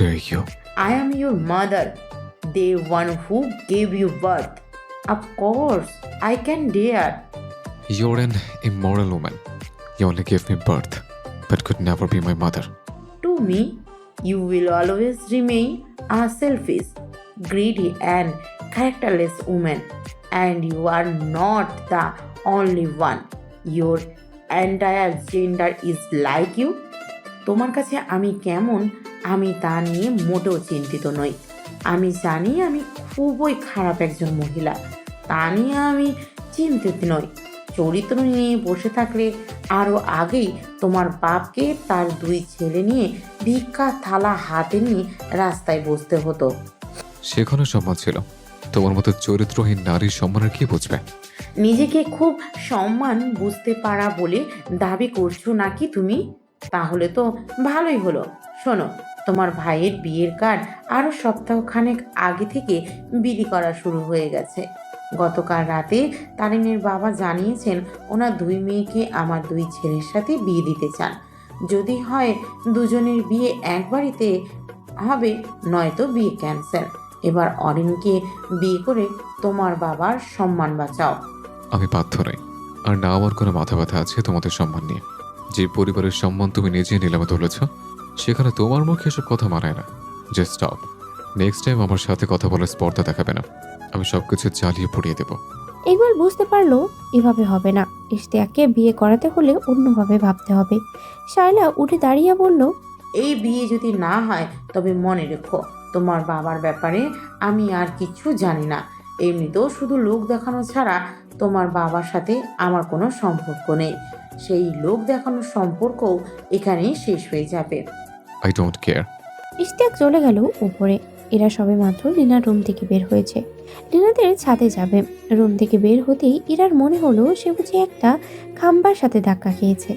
dare you? I am your mother, the one who gave you birth. Of course, I can dare. You're an immoral woman. You only gave me birth, but could never be my mother. To me, you will always remain a selfish, greedy, and characterless woman. And you are not the only one. Your entire gender is like you. তোমার কাছে আমি কেমন আমি তা নিয়ে মোটেও চিন্তিত নই। আমি জানি আমি খুবই খারাপ একজন মহিলা, তা নিয়ে আমি চিন্তিত নই। চরিত্র নিয়ে বসে থাকলে আরও আগেই তোমার বাপকে তার 2 ছেলে নিয়ে ভিক্ষা থালা হাতে নিয়ে রাস্তায় বসতে হতো। সেখানে সম্মান ছিল। তোমার মতো চরিত্রহীন নারীর সম্মানের কি বুঝবে? নিজেকে খুব সম্মান বুঝতে পারা বলে দাবি করছো নাকি তুমি? তাহলে তো ভালোই হলো। শোনো, তোমার ভাইয়ের বিয়ের কার্ড আরও সপ্তাহখানেক আগে থেকে বিলি করা শুরু হয়ে গেছে। গতকাল রাতে তারিনের বাবা জানিয়েছেন ওনার 2 মেয়েকে আমার 2 ছেলের সাথে বিয়ে দিতে চান। যদি হয় দুজনের বিয়ে এক বাড়িতে হবে, নয়তো বিয়ে ক্যান্সেল। এবার অরিনকে বিয়ে করে তোমার বাবার সম্মান বাঁচাও। আমি বাধ্য নই। আর না আমার কোনো মাথা ব্যথা আছে তোমাদের সম্মান নিয়ে। যে পরিবারের সম্মান তুমি নিজে নিলামে তুলেছ, সেখানে তোমার মুখে এসব কথা মানায় না। Just stop. নেক্সট টাইম আমার সাথে কথা বলার স্পর্ধা দেখাবে না। আমি সবকিছু জ্বালিয়ে পুড়িয়ে দেবো। ইকবাল বুঝতে পারলো এভাবে হবে না। ইশতিয়াককে বিয়ে করাতে হলে অন্যভাবে ভাবতে হবে। শায়লা উঠে দাঁড়িয়ে বলল, এই বিয়ে যদি না হয় তবে মনে রেখো তোমার বাবার ব্যাপারে আমি আর কিছু জানি না। এমনিতেও শুধু লোক দেখানো ছাড়া তোমার বাবার সাথে আমার কোনো সম্পর্ক নেই। সেই লোক দেখানোর সম্পর্কও এখানেই শেষ হয়ে যাবে। I don't care. ইশতিয়াক চলে গেল উপরে। এরা সবে মাত্র লিনার রুম থেকে বের হয়েছে। লিনাদের ছাদে যাবে। রুম থেকে বের হতেই ইরার মনে হলো সে বুঝি একটা খাম্বার সাথে ধাক্কা খেয়েছে।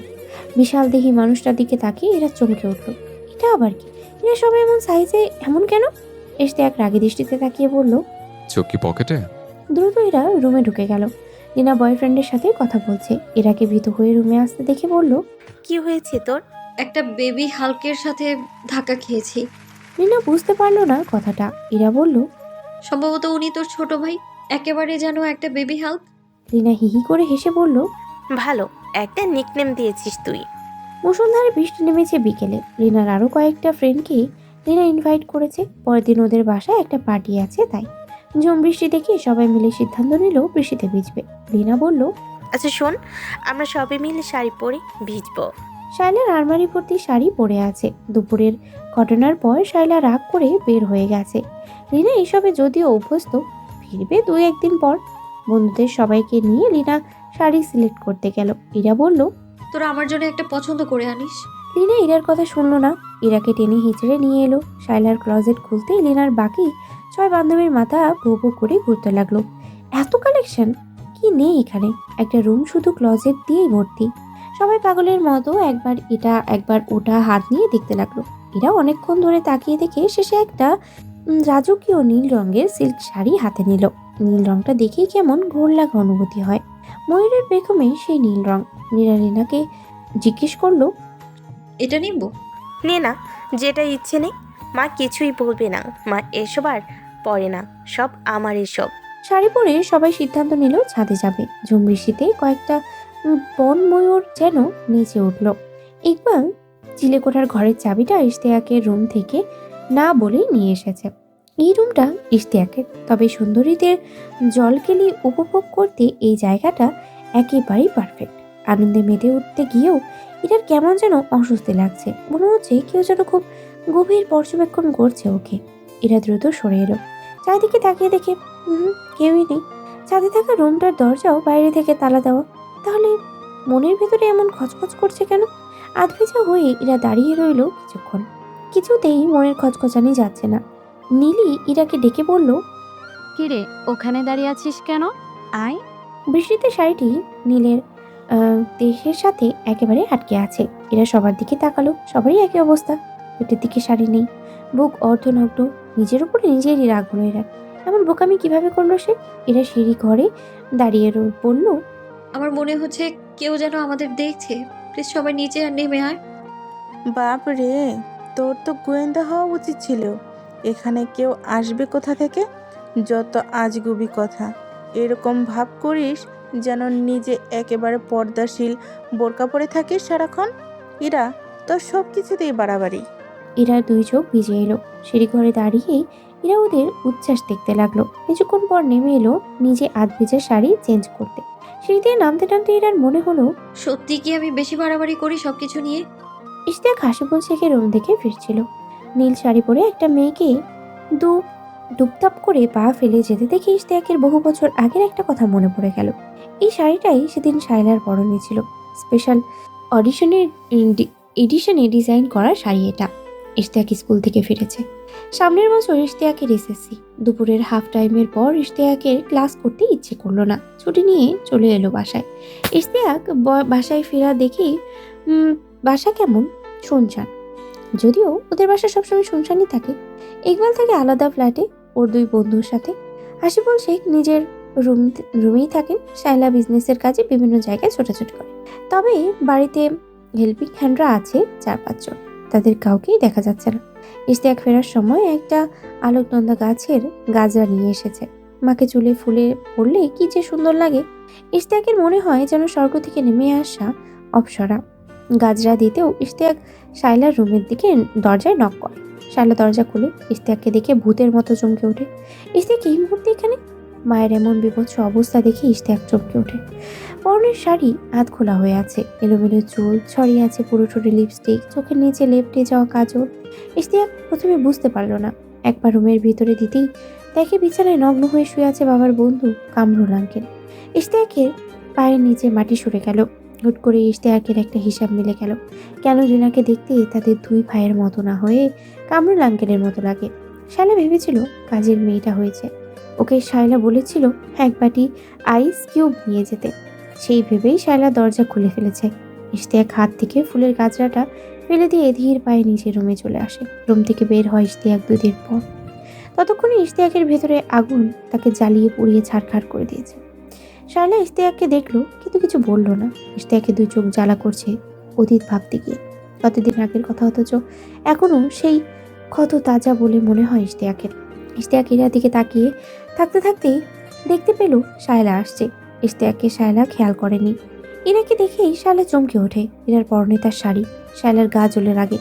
বিশাল দেহি মানুষটার দিকে তাকিয়ে এরা চমকে উঠল। এটা আবার কি? এরা সবাই এমন সাইজে, এমন কেন? ইশতিয়াক রাগী দৃষ্টিতে তাকিয়ে বলল। চোখ কি পকেটে? দ্রুত এরা রুমে ঢুকে গেল। লিনা বয়ফ্রেন্ডের সাথে কথা বলছে। এরাকে ভীত হয়ে রুমে আসতে দেখে বলল, কি হয়েছে তোর? একটা বেবি হাল্কের সাথে ধাক্কা খেয়েছি। লিনা বুঝতে পারলো না কথাটা। ইরা বলল, সম্ভবত উনি তোর ছোট ভাই, একেবারে যেন একটা বেবি হাল্ক। লিনা হিহি করে হেসে বলল, ভালো একটা নিকনেম দিয়েছিস তুই। মুষলধারে বৃষ্টি নেমেছে বিকেলে। লিনার আরও কয়েকটা ফ্রেন্ডকে লিনা ইনভাইট করেছে। পরের দিন ওদের বাসায় একটা পার্টি আছে, তাই ঝুম বৃষ্টি দেখে সবাই মিলে সিদ্ধান্ত নিল বৃষ্টিতে ভিজবে। লিনা বলল, আচ্ছা শোন, আমরা সবাই মিলে শাড়ি পরে ভিজবো। শায়লার আলমারি ভর্তি শাড়ি পরে আছে। দুপুরের ঘটনার পর শায়লা রাগ করে বের হয়ে গেছে। লিনা এসবে যদিও অভ্যস্ত, ফিরবে 2-1 দিন পর। বন্ধুদের সবাইকে নিয়ে লিনা শাড়ি সিলেক্ট করতে গেল। ইরা বলল, তোরা আমার জন্য একটা পছন্দ করে আনিস। লিনা ইরার কথা শুনল না। ইরাকে টেনে হিচড়ে নিয়ে এলো। শায়লার ক্লজেট খুলতেই লিনার বাকি 6 বান্ধবীর মাথা ভো ভো করে ঘুরতে লাগলো। এত কালেকশন কি নেই এখানে? একটা রুম শুধু ক্লজেট দিয়েই ভর্তি। সবাই পাগলের মতো একবার এটা একবার ওটা হাত নিয়ে দেখতে লাগলো। এরা অনেকক্ষণ ধরে তাকিয়ে দেখে শেষে একটা রাজকীয় নীল রঙের সিল্ক শাড়ি হাতে নিল। নীল রংটা দেখেই কেমন ঘোর লাগা অনুভূতি হয়। ময়ূরের পেখমে সেই নীল রং। নীরা লিনাকে জিজ্ঞেস করলো, এটা নিব? নে না, যেটা ইচ্ছে নেই। মা কিছুই বলবে না। মা এসব আর পরে না, সব আমার এসব। শাড়ি পরে সবাই সিদ্ধান্ত নিল ছাদে যাবে। ঝুম বৃষ্টিতে কয়েকটা বন ময়ূর যেন নেচে উঠল। ইকবাল চিলেকোঠার ঘরের চাবিটা ইশতিয়াকের রুম থেকে না বলেই নিয়ে এসেছে। এই রুমটা ইশতিয়াকের, তবে সুন্দরীদের জলকেলি উপভোগ করতে এই জায়গাটা একেবারেই পারফেক্ট। আনন্দে মেতে উঠতে গিয়েও এটার কেমন যেন অস্বস্তি লাগছে। মনে হচ্ছে কেউ যেন খুব গভীর পর্যবেক্ষণ করছে ওকে। এরা দ্রুত সরে এলো। চারিদিকে তাকিয়ে দেখে কেউই নেই। ছাদে থাকা রুমটার দরজাও বাইরে থেকে তালা দেওয়া। তাহলে মনের ভেতরে এমন খচখচ করছে কেন? আধভেজা হয়ে এরা দাঁড়িয়ে রইল কিছুক্ষণ। কিছুতেই মনের খচখচানি যাচ্ছে না। নীলি ইরাকে ডেকে বলল, কিরে ওখানে দাঁড়িয়ে আছিস কেন? আয়। বৃষ্টিতে শাড়িটি নীলের দেহের সাথে একেবারে আটকে আছে। এরা সবার দিকে তাকালো। সবারই একই অবস্থা। পেটের দিকে শাড়ি নেই, বুক অর্ধনগ্ন। নিজের উপরে নিজেরই রাগ হলো এরা। এমন বোকামি কিভাবে করলো সে? এরা সিঁড়ি ঘরে দাঁড়িয়ে বলল, আমার মনে হচ্ছে কেউ যেন আমাদের দেখছে। প্লিজ সবাই নিচে আর নেমে আয়। বাপ রে, তোর তো গোয়েন্দা হওয়া উচিত ছিল। এখানে কেউ আসবে কোথা থেকে? যত আজগুবি কথা। এরকম ভাব করিস যেন নিজে একেবারে পর্দাশীল, বোরকা পরে থাকিস সারাক্ষণ। ইরা, তোর সব কিছুতেই বাড়াবাড়ি। ইরার দুই চোখ ভিজে এলো। সিঁড়িঘরে দাঁড়িয়েই ইরা ওদের উচ্ছ্বাস দেখতে লাগলো। কিছুক্ষণ পর নেমে এলো নিজে আধ ভেজা শাড়ি চেঞ্জ করতে। সিঁড়ি দিয়ে নামতে নামতে ইরার মনে হলো সত্যি কি আমি বেশি বাড়াবাড়ি করি সবকিছু নিয়ে? ইশতিয়াক হাসিপুল শেখে রুম থেকে ফিরছিল। নীল শাড়ি পরে একটা মেয়েকে দু টুপটাপ করে পা ফেলে যেতে দেখে ইশতিয়াকের বহু বছর আগের একটা কথা মনে পড়ে গেল। এই শাড়িটাই সেদিন শাইলার পরনে ছিল। স্পেশাল অডিশনের এডিশনে ডিজাইন করা শাড়ি এটা। ইশতিয়াক স্কুল থেকে ফিরেছে। সামনের বছর ইশতিয়াকের এসএসসি। দুপুরের হাফ টাইমের পর ইশতিয়াকের ক্লাস করতে ইচ্ছে করলো না। ছুটি নিয়ে চলে এলো বাসায়। ইশতিয়াক বাসায় ফেরা দেখে বাসা কেমন শুনশান। যদিও ওদের বাসা সবসময় শুনশানই থাকে। ইকবাল থাকে আলাদা ফ্ল্যাটে ওর দুই বন্ধুর সাথে। হাসিবুল শেখ নিজের রুমেই থাকেন। শায়লা বিজনেসের কাজে বিভিন্ন জায়গায় ছোটাছুটি করে। তবে বাড়িতে হেল্পিং হ্যান্ডরা আছে 4-5 জন। তাদের কাউকেই দেখা যাচ্ছে না। ইশতিয়াক ফেরার সময় একটা আলোকনন্দা গাছের গাজরা নিয়ে এসেছে। মাকে চুলে ফুলে পড়লে কি যে সুন্দর লাগে। ইশতিয়াকের মনে হয় যেন স্বর্গ থেকে নেমে আসা অপ্সরা। গাজরা দিতেও ইশতিয়াক শায়লার রুমের দিকে দরজায় নক করে। শায়লা দরজা খুলে ইশতিয়াককে দেখে ভূতের মতো চমকে ওঠে। ইশতিয়াক এই মুহূর্তে এখানে? মায়ের এমন বিভৎস অবস্থা দেখে ইশতিয়াক চমকে ওঠে। পরনের শাড়ি আধ খোলা হয়ে আছে, এলোমেলো চুল ছড়িয়ে আছে, পুরো ঠোঁটে লিপস্টিক, চোখের নিচে লেপ্টে যাওয়া কাজল। ইশতিয়াক প্রথমে বুঝতে পারল না। একবার রুমের ভিতরে দিতেই দেখে বিছানায় নগ্ন হয়ে শুয়ে আছে বাবার বন্ধু কামরুল আঙ্কেল। ইশতিয়াকের পায়ের নিচে মাটি সরে গেল। হুট করে ইশতিয়াকের একটা হিসাব মিলে গেল। কেন রিনাকে দেখতে তাদের দুই ভাইয়ের মতো না হয়ে কামরুল আঙ্কেলের মতো লাগে। শায়লা ভেবেছিল কাজের মেয়েটা হয়েছে। ওকে শায়লা বলেছিল এক বাটি আইস কিউব নিয়ে যেতে। সেই ভেবেই শায়লা দরজা খুলে ফেলেছে। ইশতিয়াক হাত থেকে ফুলের গাজরাটা ফেলে দিয়ে ধীর পায়ে নিচে রুমে চলে আসে। রুম থেকে বের হয় ইশতিয়াক 2 দিন পর। ততক্ষণে ইশতিয়াকের ভেতরে আগুন তাকে জ্বালিয়ে পুড়িয়ে ছারখার করে দিয়েছে। শায়লা ইশতিয়াককে দেখলো কিন্তু কিছু বলল না। ইশতিয়াকের 2 চোখ জ্বালা করছে অতীত ভাবতে গিয়ে। কতদিন আগের কথা, অথচ এখনো সেই ক্ষত তাজা বলে মনে হয় ইশতিয়াকের। ইশতিয়াক ইরার দিকে তাকিয়ে থাকতে থাকতেই দেখতে পেল শায়লা আসছে। ইশতিয়াককে শায়লা খেয়াল করেনি। ইরাকে দেখেই শায়লা চমকে ওঠে। ইরার পরনে তার শাড়ি। শায়লার গা জ্বলে লাগে।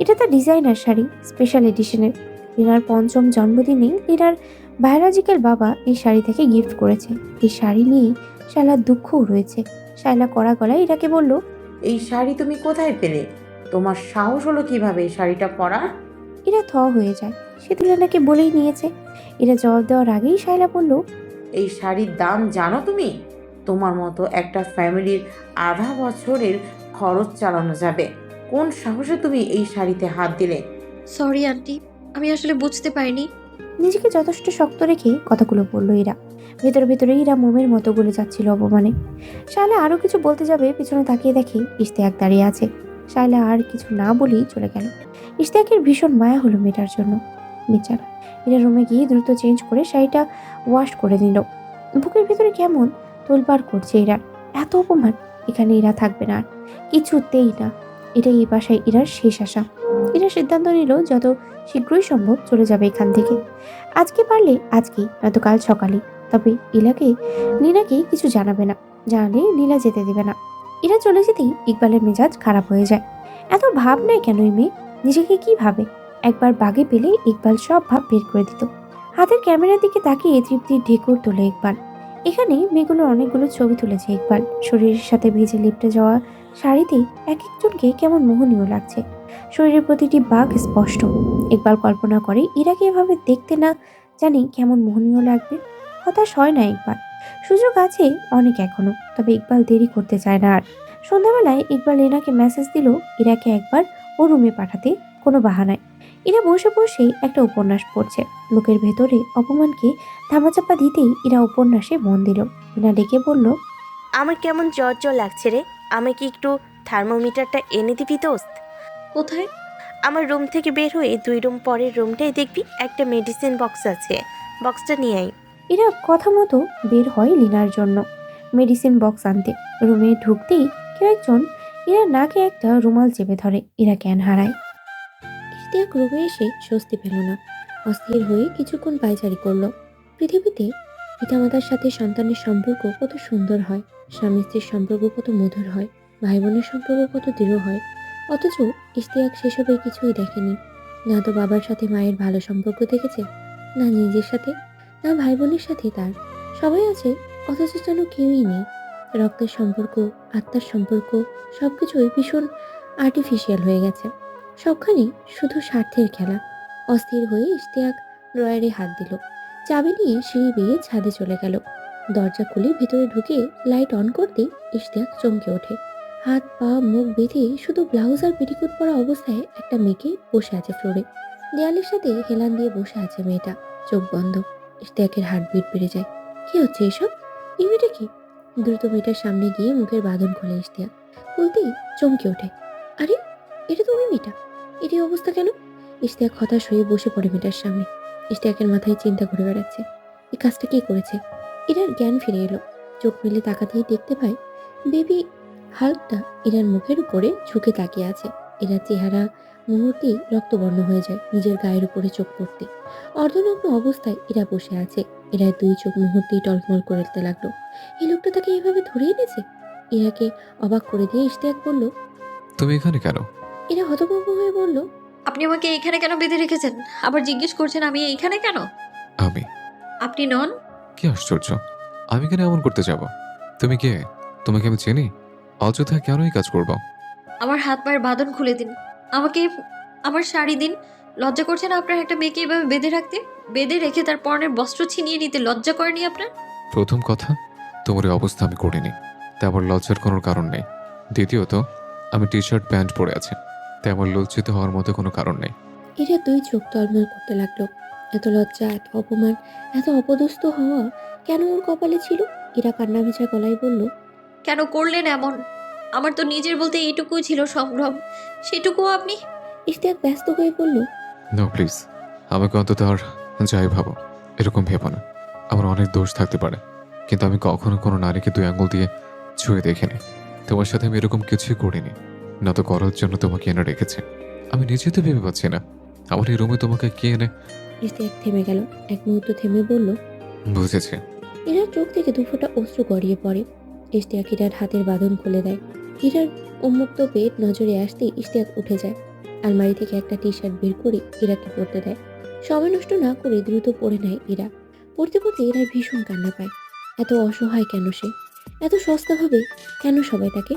এটা তার ডিজাইনার শাড়ি, স্পেশাল এডিশনের। লিনার 5ম জন্মদিনে লিনার বায়োলজিক্যাল বাবা এই শাড়ি থেকে গিফট করেছে। এই শাড়ি নিয়ে শায়লার দুঃখও রয়েছে। শায়লা কড়া গলায় ইরাকে বলল, এই শাড়ি তুমি কোথায় পেলে? তোমার সাহস হলো কিভাবে এই শাড়িটা পরা? ইরা থ হয়ে যায়। সে তো লিনাকে বলেই নিয়েছে। ইরা জবাব দেওয়ার আগেই শায়লা বলল, এই শাড়ির দাম জানো তুমি? তোমার মতো একটা ফ্যামিলির আধা বছরের খরচ চালানো যাবে। কোন সাহসে তুমি এই শাড়িতে হাত দিলে? সরি আন্টি, আমি আসলে বুঝতে পারিনি। নিজেকে যথেষ্ট শক্ত রেখে কথাগুলো বলল ইরা। ভেতরে ভেতরে ইরা মোমের মতো গলে যাচ্ছিল অপমানে। শায়লা আরো কিছু বলতে যাবে, পিছনে তাকিয়ে দেখে ইশতিয়াক দাঁড়িয়ে আছে। শায়লা আর কিছু না বলেই চলে গেল। ইশতিয়াকের ভীষণ মায়া হলো মেয়েটার জন্য। বেচারা। ইরা রুমে গিয়ে দ্রুত চেঞ্জ করে শাড়িটা ওয়াশ করে নিল। বুকের ভেতরে কেমন তোলপাড় করছে ইরা। এত অপমান! এখানে ইরা থাকবে না আর, কিছুতেই না। এটাই এই বাসায় ইরার শেষ আশা। ইরা সিদ্ধান্ত নিল যত শীঘ্রই সম্ভব চলে যাবে এখান থেকে। আজকে পারলে আজকেই, নয়তো কাল সকালে। তবে নীলাকে কিছু জানাবে না। জানালে নীলা যেতে দেবে না। ইরা চলে যেতেই ইকবালের মেজাজ খারাপ হয়ে যায়। এত ভাব নেয় কেন এই মেয়ে? নিজেকে কি ভাবে? একবার বাগে পেলে ইকবাল সব ভাব বের করে দিত। হাতের ক্যামেরার দিকে তাকিয়ে তৃপ্তির ঢেকুর তোলে ইকবাল। এখানে মেয়েগুলোর অনেকগুলো ছবি তুলেছে ইকবাল। শরীরের সাথে ভিজে লিপটে যাওয়া শাড়িতেই এক একজনকে কেমন মোহনীয় লাগছে। শরীরের প্রতিটি বাঘ স্পষ্ট। ইকবাল কল্পনা করে ইরাকে এভাবে দেখতে না জানি কেমন মোহনীয় লাগবে। হতাশ হয় না ইকবাল। সুযোগ আছে অনেক এখনো, তবে ইকবাল দেরি করতে চায় না আর। সন্ধ্যাবেলায় ইকবাল লেনাকে মেসেজ দিল ইরাকে একবার ও রুমে পাঠাতে, কোনো বাহানায়। ইরা বসে বসে একটা উপন্যাস পড়ছে। বুকের ভেতরে অপমানকে ধামাচাপা দিতেই ইরা উপন্যাসে মন দিল। ইনা ডেকে বলল, আমার কেমন জ্বর জ্বর লাগছে রে। আমি কি একটু থার্মোমিটারটা এনে দিবি দোস্ত? কোথায়? আমার রুম থেকে বের হয়ে 2 রুম পরের রুমটাই দেখবি একটা মেডিসিন বক্স আছে, বক্সটা নিয়ে আই। ইরা কথা মতো বের হয় লিনার জন্য মেডিসিন বক্স আনতে। রুমে ঢুকতেই কেউ একজন ইরার নাকে একটা রুমাল চেপে ধরে। ইরা জ্ঞান হারায়। ইশতিয়াক রুমে এসে স্বস্তি পেল না। অস্থির হয়ে কিছুক্ষণ পায়চারি করলো। পৃথিবীতে পিতামাতার সাথে সন্তানের সম্পর্ক কত সুন্দর হয়, স্বামী স্ত্রীর সম্পর্ক কত মধুর হয়, ভাই বোনের সম্পর্ক কত দৃঢ় হয়। অথচ ইশতিয়াক সেসবের কিছুই দেখেনি। না তো বাবার সাথে মায়ের ভালো সম্পর্ক দেখেছে, না নিজের সাথে, না ভাই বোনের সাথে তার। সবাই আছে, অথচ যেন কেউই নেই। রক্তের সম্পর্ক, আত্মার সম্পর্ক সবকিছুই ভীষণ আর্টিফিশিয়াল হয়ে গেছে। সবখানি শুধু স্বার্থের খেলা। অস্থির হয়ে ইশতিয়াক ড্রয়ারে হাত দিল। চাবি নিয়ে সিঁড়ি বেয়ে ছাদে চলে গেল। দরজা খুলে ভেতরে ঢুকে লাইট অন করতেই ইশতিয়াক চমকে ওঠে। হাত পা মুখ বেঁধে শুধু ব্লাউজ আর পেটিকোট পরা অবস্থায় একটা মেয়েকে বসে আছে ফ্লোরে। দেয়ালের সাথে হেলান দিয়ে বসে আছে মেয়েটা, চোখ বন্ধ। ইশতিয়াকের হার্টবিট বেড়ে যায়। কি হচ্ছে এসব? এই মেয়েটা কি? দ্রুত মেয়েটার সামনে গিয়ে মুখের বাঁধন খোলে ইশতিয়াক। খুলতেই চমকে ওঠে। আরে, এটা তো ওই মেয়েটা। এর এই অবস্থা কেন? ইশতিয়াক হতাশ হয়ে বসে পড়ে মেয়েটার সামনে। ইশতিয়াকের মাথায় চিন্তা ঘুরে বেড়াচ্ছে। এই কাজটা কে করেছে? ইরার জ্ঞান ফিরে এলো। চোখ মেলে তাকাতেই দেখতে পায় বেবি হাল্কটা ইরার মুখের উপরে ঝুঁকে তাকিয়ে আছে। ইরার চেহারা মুহূর্তেই রক্তবর্ণ হয়ে যায় নিজের গায়ের উপরে চোখ পড়তে। অর্ধনগ্ন অবস্থায় ইরা বসে আছে। ইরার দুই চোখ মুহূর্তেই টলমল করতে লাগলো। এই লোকটা তাকে এভাবে ধরে এনেছে? ইরাকে অবাক করে দিয়ে ইশতিয়াক বলল। তুমি এখানে কেন? ইরা হতভম্ব হয়ে বলল, আপনি আমাকে এইখানে কেন বেঁধে রেখেছেন? আবার জিজ্ঞেস করছেন আমি এইখানে কেন? আমি? আপনি নন? কি আশ্চর্য! আমি কেন এমন করতে যাব? তুমি কে? তোমাকে আমি চিনি? অযথা কেন এই কাজ করবো? আমার হাত পায়ের বাঁধন খুলে দিন। আমাকে আমার শাড়ি দিন। লজ্জা করছে না আপনার একটা মেয়েকে এভাবে বেঁধে রাখতে? বেঁধে রেখে তার পরনের বস্ত্র ছিনিয়ে নিতে লজ্জা করেনি আপনার? প্রথম কথা, তোমার এই অবস্থা আমি করিনি, তাই আমার লজ্জার কোনো কারণ নেই। দ্বিতীয়ত, আমি টি শার্ট প্যান্ট পরে আছি, তাই আমার লজ্জিত হওয়ার মতো কোনো কারণ নেই। ইরা দুই চোখ টলমল করতে লাগলো। এত লজ্জা, এত অপমান, এত অপদস্থ হওয়া কেন ওর কপালে ছিল? ইরা কান্না ভেজা গলায় বলল, কেন করলেন এমন? আমার তো নিজের বলতে এইটুকুই ছিল সম্ভ্রম, সেটুকুও আপনি? ইশতিয়াক ব্যস্ত হয়ে বলল, নো প্লিজ, আমাকে অন্তত আর যাই ভাবো এরকম ভেবো না। আমার অনেক দোষ থাকতে পারে, কিন্তু আমি কখনো কোনো নারীকে দুই আঙুল দিয়ে ছুঁয়ে দেখিনি। তোমার সাথে আমি এরকম কিছুই করিনি, না তো করার জন্য তোমাকে এনে রেখেছে। আমি নিজে তো ভেবে পাচ্ছি না আমার এই রুমে তোমাকে কে এনে। ইশতিয়াক থেমে গেল। এক মুহূর্ত থেমে বলল। বুঝেছে। ইরার চোখ থেকে দুফোঁটা অশ্রু গড়িয়ে পড়ে। ইশতিয়াক ইরার হাতের বাঁধন খুলে দেয়। ইরার উন্মুক্ত পেট নজরে আসতেই ইশতিয়াক উঠে যায়। আলমারি থেকে একটা টি শার্ট বের করে ইরাকে পরতে দেয়। সময় নষ্ট না করে দ্রুত পরে নেয় ইরা। পড়তে পড়তে ইরার ভীষণ কান্না পায়। এত অসহায় কেন সে? এত সস্তাভাবে কেন সবাই তাকে?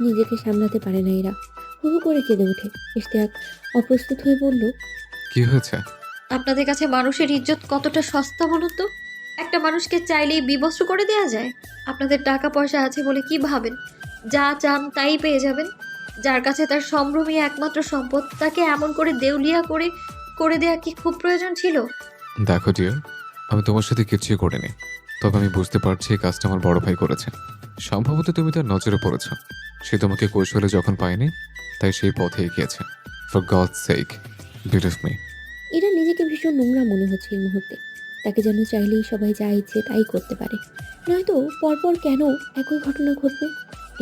নিজেকে সামলাতে পারে না ইরা। হু হু করে কেঁদে ওঠে। ইশতিয়াক অপ্রস্তুত হয়ে বলল, কি হয়েছে? আপনাদের কাছে মানুষের ইজ্জত কতটা সস্তা বলুন তো? একটা মানুষকে চাইলেই বিবস্ত্র করে দেয়া যায়? আপনাদের টাকা পয়সা আছে বলে কি ভাবেন যা চান তাই পেয়ে যাবেন? যার কাছে তার সম্ভ্রমই একমাত্র সম্পদ, তাকে এমন করে দেউলিয়া করে করে দেয়া কি খুব প্রয়োজন ছিল? দেখো ডিয়ার, আমি তোমার সাথে কিছুই করিনি, তবে আমি বুঝতে পারছি এই কাজটা আমার বড় ভাই করেছে। সম্ভবত তুমি তার নজরে পড়েছ। সে তোমাকে কৌশলে যখন পায়নি, তাই সেই পথে এগিয়েছে। For gods sec, believe me. এরা নিজেকে ভীষণ নোংরা মনে হচ্ছে এই মুহূর্তে। তাকে যেন চাইলেই সবাই যা ইচ্ছে তাই করতে পারে। নয়তো পরপর কেন একই ঘটনা ঘটবে?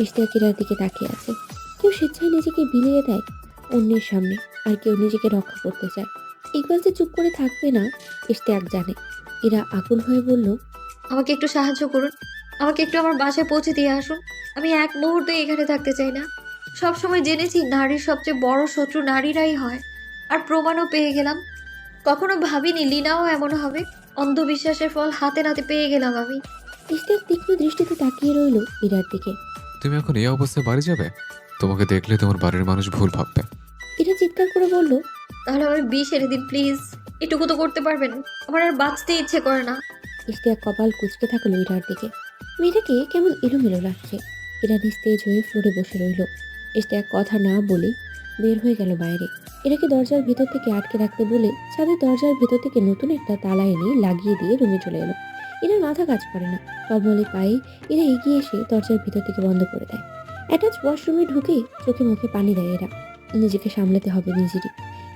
ইশতিয়াক ইরার দিকে তাকিয়ে আছে। কেউ স্বেচ্ছায় নিজেকে বিলিয়ে দেয় অন্যের সামনে, আর কেউ নিজেকে রক্ষা করতে চায়। ইকবাল যে চুপ করে থাকবে না ইশতিয়াক জানে। এরা আকুল হয়ে বলল, আমাকে একটু সাহায্য করুন। আমাকে একটু আমার বাসায় পৌঁছে দিয়ে আসুন। আমি এক মুহূর্তে এখানে থাকতে চাই না। সব সময় জেনেছি নারীর সবচেয়ে বড় শত্রু নারীরাই হয়, আর প্রমাণও পেয়ে গেলাম। কখনো ভাবিনি লীনাও এমন হবে। অন্ধবিশ্বাসের ফল হাতে নাতে পেয়ে গেলাম আমি। ইশতিয়াক তীক্ষ্ণ দৃষ্টিতে তাকিয়ে রইল ইরার দিকে। তুমি এখন এই অবস্থায় বাড়ি যাবে? তোমাকে দেখলে তোমার বাড়ির মানুষ ভুল ভাববে। ইরা চিৎকার করে বলল, তাহলে আমার বিষ এনে দিন প্লিজ। এটুকু তো করতে পারবেন? আমার আর বাঁচতে ইচ্ছে করে না। ইশতিয়াক কপাল কুঁচকে থাকলো ইরার দিকে। মেয়েটাকে কেমন এলোমেলো লাগছে। ইরা নিস্তেজ হয়ে ফ্লোরে বসে রইল। ইশতিয়াক কথা না বলে বের হয়ে গেল বাইরে। এরাকে দরজার ভেতর থেকে আটকে রাখতে বলে ছাদের দরজার ভেতর থেকে নতুন একটা তালা এনে লাগিয়ে দিয়ে রুমে চলে এলো। এরার মাথা কাজ করে না। টলমলে পায়ে এরা এগিয়ে এসে দরজার ভেতর থেকে বন্ধ করে দেয়। অ্যাটাচ ওয়াশরুমে ঢুকে চোখে মুখে পানি দেয় এরা। নিজেকে সামলাতে হবে নিজেরই।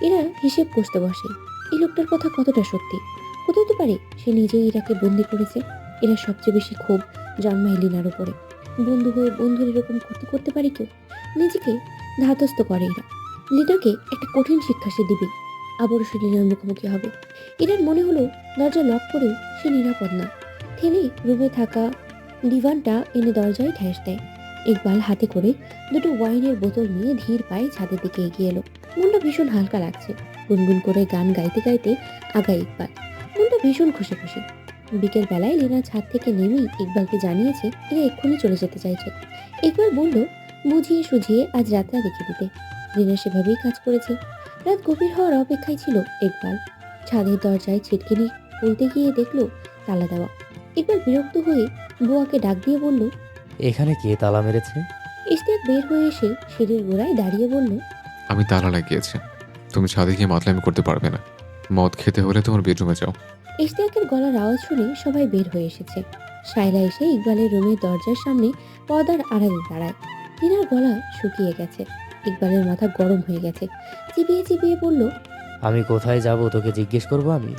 এরা হিসেব কষতে বসে। এই লোকটার কথা কতটা সত্যি? হতে তো পারে সে নিজেই ইরাকে বন্দি করেছে। এরা সবচেয়ে বেশি ক্ষোভ জন্মায় লিনার উপরে। বন্ধু হয়ে বন্ধুর এরকম ক্ষতি করতে পারে কেউ? নিজেকে ধাতস্থ করে এরা। লিনাকে একটা কঠিন শিক্ষা সে দিবে। আবারও সে নীনার মুখোমুখি হবে। ইরার মনে হলো দরজা লক করেও সে নিরাপদ না। ঠেলে রুমে থাকা ডিভানটা এনে দরজায় ঠেস দেয়। ইকবাল হাতে করে দুটো ওয়াইনের বোতল নিয়ে ধীর পায়ে ছাদের দিকে এগিয়ে এলো। মনটা ভীষণ হালকা লাগছে। গুনগুন করে গান গাইতে গাইতে আগায় ইকবাল। মনটা ভীষণ খুশি খুশি। বিকেল বেলায় লীনা ছাদ থেকে নেমেই ইকবালকে জানিয়েছে এরা এক্ষুনি চলে যেতে চাইছে। ইকবাল বলল বুঝিয়ে সুঝিয়ে আজ রাতটা রেখে দিতে। লীনা সেভাবেই কাজ করেছে। রাত গভীর হওয়ার অপেক্ষায় ছিল ইকবাল। ছাদের দরজায় ছিটকিনি খুলতে গিয়ে দেখলো তালা দেওয়া। ইকবাল বিরক্ত হয়ে বুয়াকে ডাক দিয়ে বলল, এখানে কে তালা মেরেছে? ইশতিয়াক বের হয়ে এসে সিঁড়ির গোড়ায় দাঁড়িয়ে বলল, আমি তালা লাগিয়েছি। তুমি ছাদে গিয়ে মাতলামি করতে পারবে না। মদ খেতে হলে তোমার বেডরুমে যাও। ইশতিয়াকের গলার আওয়াজ শুনে সবাই বের হয়ে এসেছে। শায়লা এসে ইকবালের রুমের দরজার সামনে পর্দার আড়ালে দাঁড়ায়। টিনার গলা শুকিয়ে গেছে। ইকবালের মাথা গরম হয়ে গেছে। চিবিয়ে চিবিয়ে বলল, আমি কোথায় যাব তোকে জিজ্ঞেস করব আমি?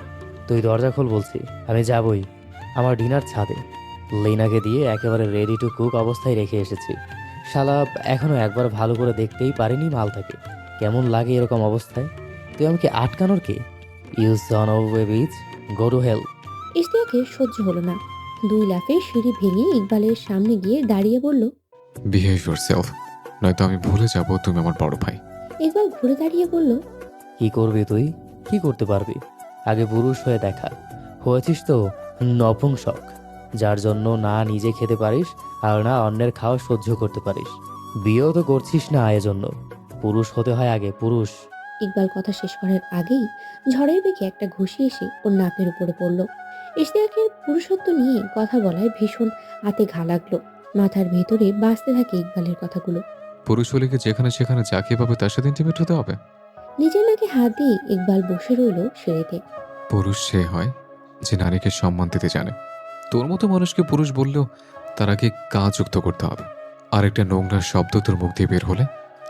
তুই দরজা খোল বলছি, আমি যাবই। আমার ডিনার ছাদে। লেনাকে দিয়ে একেবারে রেডি টু কুক অবস্থায় রেখে এসেছি। শালা এখনো একবার ভালো করে দেখতেই পারিনি মালটাকে কেমন লাগে এরকম অবস্থায়। তুই আমাকে আটকানোর কে? You son of a bitch, go to hell. ইশতিয়াকের সহ্য হলো না। দুই লাফে সিঁড়ি ভেঙে ইকবালের সামনে গিয়ে দাঁড়িয়ে বলল, বিহেভ ইয়োরসেলফ, নয়তো আমি ভুলে যাব তুমি আমার বড় ভাই। ইকবাল ঘুরে দাঁড়িয়ে বলল, কি করবি তুই? কি করতে পারবি? আগে পুরুষ হয়ে দেখা। হয়েছিস তো নপুংসক, যার জন্য না নিজে খেতে পারিস আর না অন্যের খাওয়া সহ্য করতে পারিস। বিয়েও তো করছিস না এজন্য। পুরুষ হতে হয় আগে, পুরুষ। ইকবাল কথা শেষ করার আগেই ঝড়ের বেগে একটা ঘুষি এসে ওর নাকের উপরে পড়ল। ইশতিয়াকের পুরুষত্ব নিয়ে কথা বলায় ভীষণ হাতে ঘা লাগলো। মাথার ভেতরে বাজতে থাকে ইকবালের কথাগুলো। পুরুষ হলে কি যেখানে সেখানে যাকে পাবে তার সাথে ইন্টিমেট হতে হবে? নিজের নাকে হাত দিয়ে ইকবাল বসে রইল সিঁড়িতে। পুরুষ সে হয় যে নারীকে সম্মান দিতে জানে। তোর মতো মানুষকে পুরুষ বললেও তার আগে কাজ যুক্ত করতে হবে। আর একটা নোংরা শব্দ তোর মুখ দিয়ে বের হলে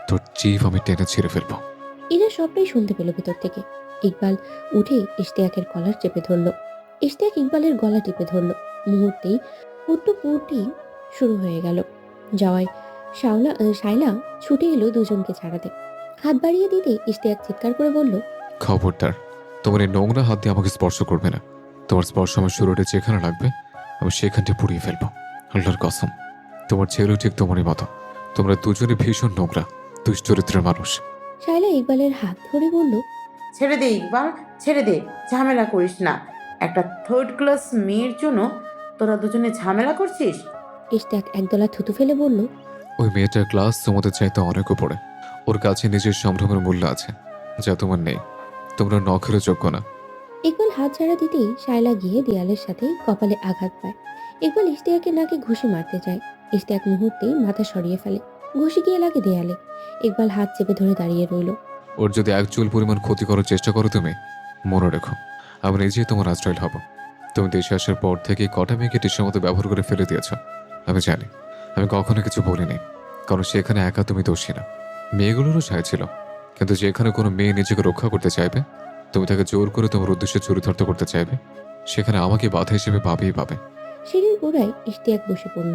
তোর জিভ আমি টেনে ছিঁড়ে ফেলবো। এরা সবটাই শুনতে পেল ভেতর থেকে। ইকবাল উঠে ইশতিয়াকের কলার চেপে ধরল। ইশতিয়াক ইকবালের গলা টিপে ধরল। মুহূর্তেই হুট্টোপুটি শুরু হয়ে গেল। যাওয়ায় শায়লা ছুটে এলো দুজনকে ছাড়াতে। হাত বাড়িয়ে দিতে ইশতিয়াক চিৎকার করে বলল, খবরদার, তোমার এই নোংরা হাত দিয়ে আমাকে স্পর্শ করবে না। তোমার স্পর্শ আমার শুরুটা যেখানে লাগবে আমি সেখানটি পুড়িয়ে ফেলবো। আল্লাহর কসম, তোমার ছেলেও ঠিক তোমারই মতো। তোমরা দুজনে ভীষণ নোংরা দুশ্চরিত্রের মানুষ। শায়লা ইকবালের হাত ধরে বলল, ছেড়ে দে ইকবাল, ছেড়ে দে, ঝামেলা করিস না। একটা থার্ড ক্লাস মেয়ের জন্য তোরা দুজনে ঝামেলা করছিস? ইশতিয়াক একদলা থুতু ফেলে বলল, ওই মেয়েটার ক্লাস তোমাদের চাইতে অনেক উপরে। ওর কাছে নিজের সম্ভ্রমের মূল্য আছে যা তোমার নেই। তোমরা নখেরও যোগ্য না। ইকবাল হাত ছাড়া দিতেই শায়লা গিয়ে দেয়ালের সাথে কপালে আঘাত পায়। ইকবাল ইশতিয়াকের নাকে ঘুষি মারতে যায়। ইশতিয়াক মুহূর্তেই মাথা সরিয়ে ফেলে। ঘুষি গিয়ে লাগে দেয়ালে। ইকবাল হাত চেপে ধরে দাঁড়িয়ে রইল। ওর যদি এক চুল পরিমাণ ক্ষতি করার চেষ্টা করো তুমি, মনে রেখো আমি নিজেই তোমার আশ্রয় হব। তুমি দেশে আসার পর থেকে কটা মেয়েকে টিসের মতো ব্যবহার করে ফেলে দিয়েছ। আমি জানি, আমি কখনো কিছু বলিনি, কারণ সেখানে একা তুমি দোষী না, মেয়েগুলোরও সায় ছিল। কিন্তু যেখানে কোনো মেয়ে নিজেকে রক্ষা করতে চাইবে, তুমি তাকে জোর করে তোমার উদ্দেশ্যে চরিতার্থ করতে চাইবে, সেখানে আমাকে বাধা হিসেবে পাবেই পাবে। সিঁড়ির গোড়ায় ইশতিয়াক বসে পড়ল।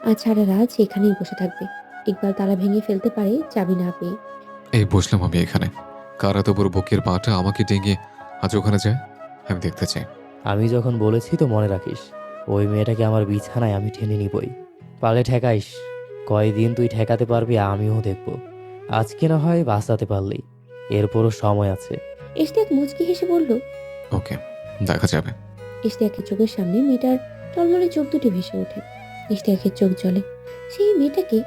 আজ সারা রাত সেখানেই বসে থাকবে। ইকবাল তালা ভেঙে ফেলতে পারে চাবি না পেয়ে। এই বসলাম আমি এখানে, কারা তো বড় বুকের পাটা আমাকে ডেঙে আজ ওখানে যায়, আমি দেখতে চাই। আমি যখন বলেছি তো মনে রাখিস, ওই মেয়েটাকে আমার বিছানায় আমি টেনে নিবই। পারলে ঠেকাইস। কয়দিন তুই ঠেকাতে পারবি আমিও দেখব। আজকে না হয় বাঁচাতে পারলেই, এরপরও সময় আছে। ইশতিয়াক মুচকি হেসে বলল, ওকে, দেখা যাবে। ইশতিয়াকের চোখের সামনে মেয়েটার টলমলে চোখ দুটি ভেসে ওঠে। ইশতিয়াকের চোখ জ্বলে। সেই মেয়েটাকে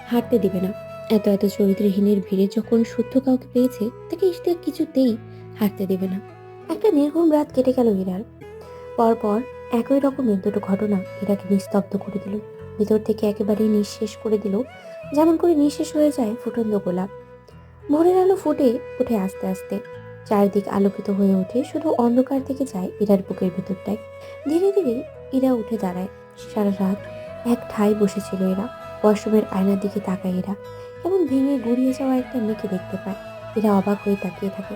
হাঁটতে দিবে না। এত এত চরিত্রহীনের ভিড়ে যখন শুদ্ধ কাউকে পেয়েছে, তাকে ইশতিয়াক কিছুতেই হাঁটতে দেবে না। একটা নির্ঘুম রাত কেটে গেল ইরার। পরপর একই রকমের দুটো ঘটনা ইরাকে নিস্তব্ধ করে দিল। ভিতর থেকে একেবারেই নিঃশেষ করে দিল, যেমন করে নিঃশেষ হয়ে যায় ফুটন্ত গোলাপ। ভোরের আলো ফুটে ওঠে আস্তে আস্তে। চারিদিক আলোকিত হয়ে ওঠে, শুধু অন্ধকার থেকে যায় ইরার বুকের ভেতরটায়। ধীরে ধীরে ইরা উঠে দাঁড়ায়। সারা রাত এক ঠাই বসেছিল এরা। ওয়াশরুমের আয়নার দিকে তাকায় এরা, এমন ভেঙে গুড়িয়ে যাওয়া একটা মেয়েকে দেখতে পায়। এরা অবাক হয়ে তাকিয়ে থাকে।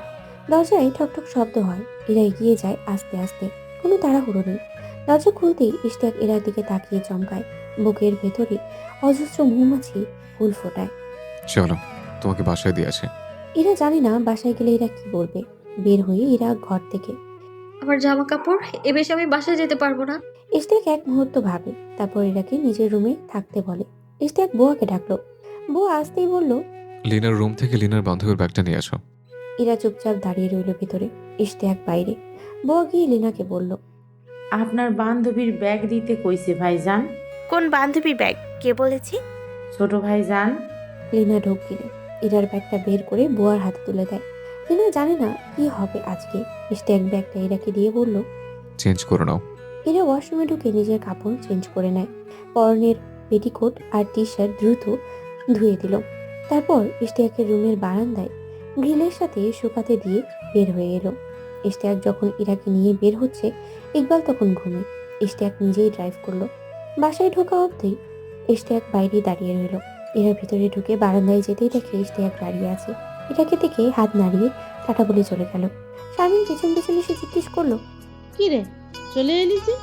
দরজায় ঠকঠক শব্দ হয়। এরা এগিয়ে যায় আস্তে আস্তে, কোনো তাড়াহুড়ো নেই। দরজা খুলতেই ইশতিয়াক এরার দিকে তাকিয়ে চমকায়। বুকের ভেতরে অজস্র মৌমাছি ফুল ফোটায়। চলো, তোমাকে বাসায় দিয়ে আসে। এরা জানে না বাসায় গেলে এরা কি বলবে। বের হয়ে এরা ঘর থেকে। আমার জামা কাপড় এ বেশি আমি বাসায় যেতে পারবো না। ইশতিয়াক এক মুহূর্ত ভাবে, তারপর এরাকে নিজের রুমে থাকতে বলে। ইশতিয়াক বুয়াকে ডাকলো। বুয়া আসতেই বলল। লিনার রুম থেকে লিনার বান্ধবীর ব্যাগটা নিয়ে আসো। এরা চুপচাপ দাঁড়িয়ে রইল ভিতরে, ইশতিয়াক বাইরে। বুয়া গিয়ে লিনাকে বলল। আপনার বান্ধবীর ব্যাগ দিতে কইছে ভাইজান। কোন বান্ধবী ব্যাগ? কে বলেছি? ছোট ভাইজান। লিনা ঢোক গিলে ইরার ব্যাগটা বের করে বুয়ার হাতে তুলে দেয়। লিনা জানে না কি হবে আজকে। ইশতিয়াক ব্যাগটা ইরাকে দিয়ে বলল। চেঞ্জ করে নাও। এরা ওয়াশরুমে ঢুকে নিজের কাপড় চেঞ্জ করে নেয়। পরনের পেটিকোট আর টি শার্ট দ্রুত ধুয়ে দিল। তারপর ইশতিয়াকের রুমের বারান্দায় গ্রিলের সাথে শুকাতে দিয়ে বের হয়ে এলো। ইশতিয়াক যখন ইরাকে নিয়ে বের হচ্ছে, ইকবাল তখন ঘুমে। ইশতিয়াক নিজেই ড্রাইভ করলো। বাসায় ঢোকা অবধি ইশতিয়াক বাইরে দাঁড়িয়ে রইল। এরা ভিতরে ঢুকে বারান্দায় যেতেই দেখে ইশতিয়াক দাঁড়িয়ে আছে। এটাকে দেখে হাত নাড়িয়ে টাটা বলে চলে গেল। শারমিন পেছন পেছন এসে জিজ্ঞেস করলো। কি রে, চলে এলি যে?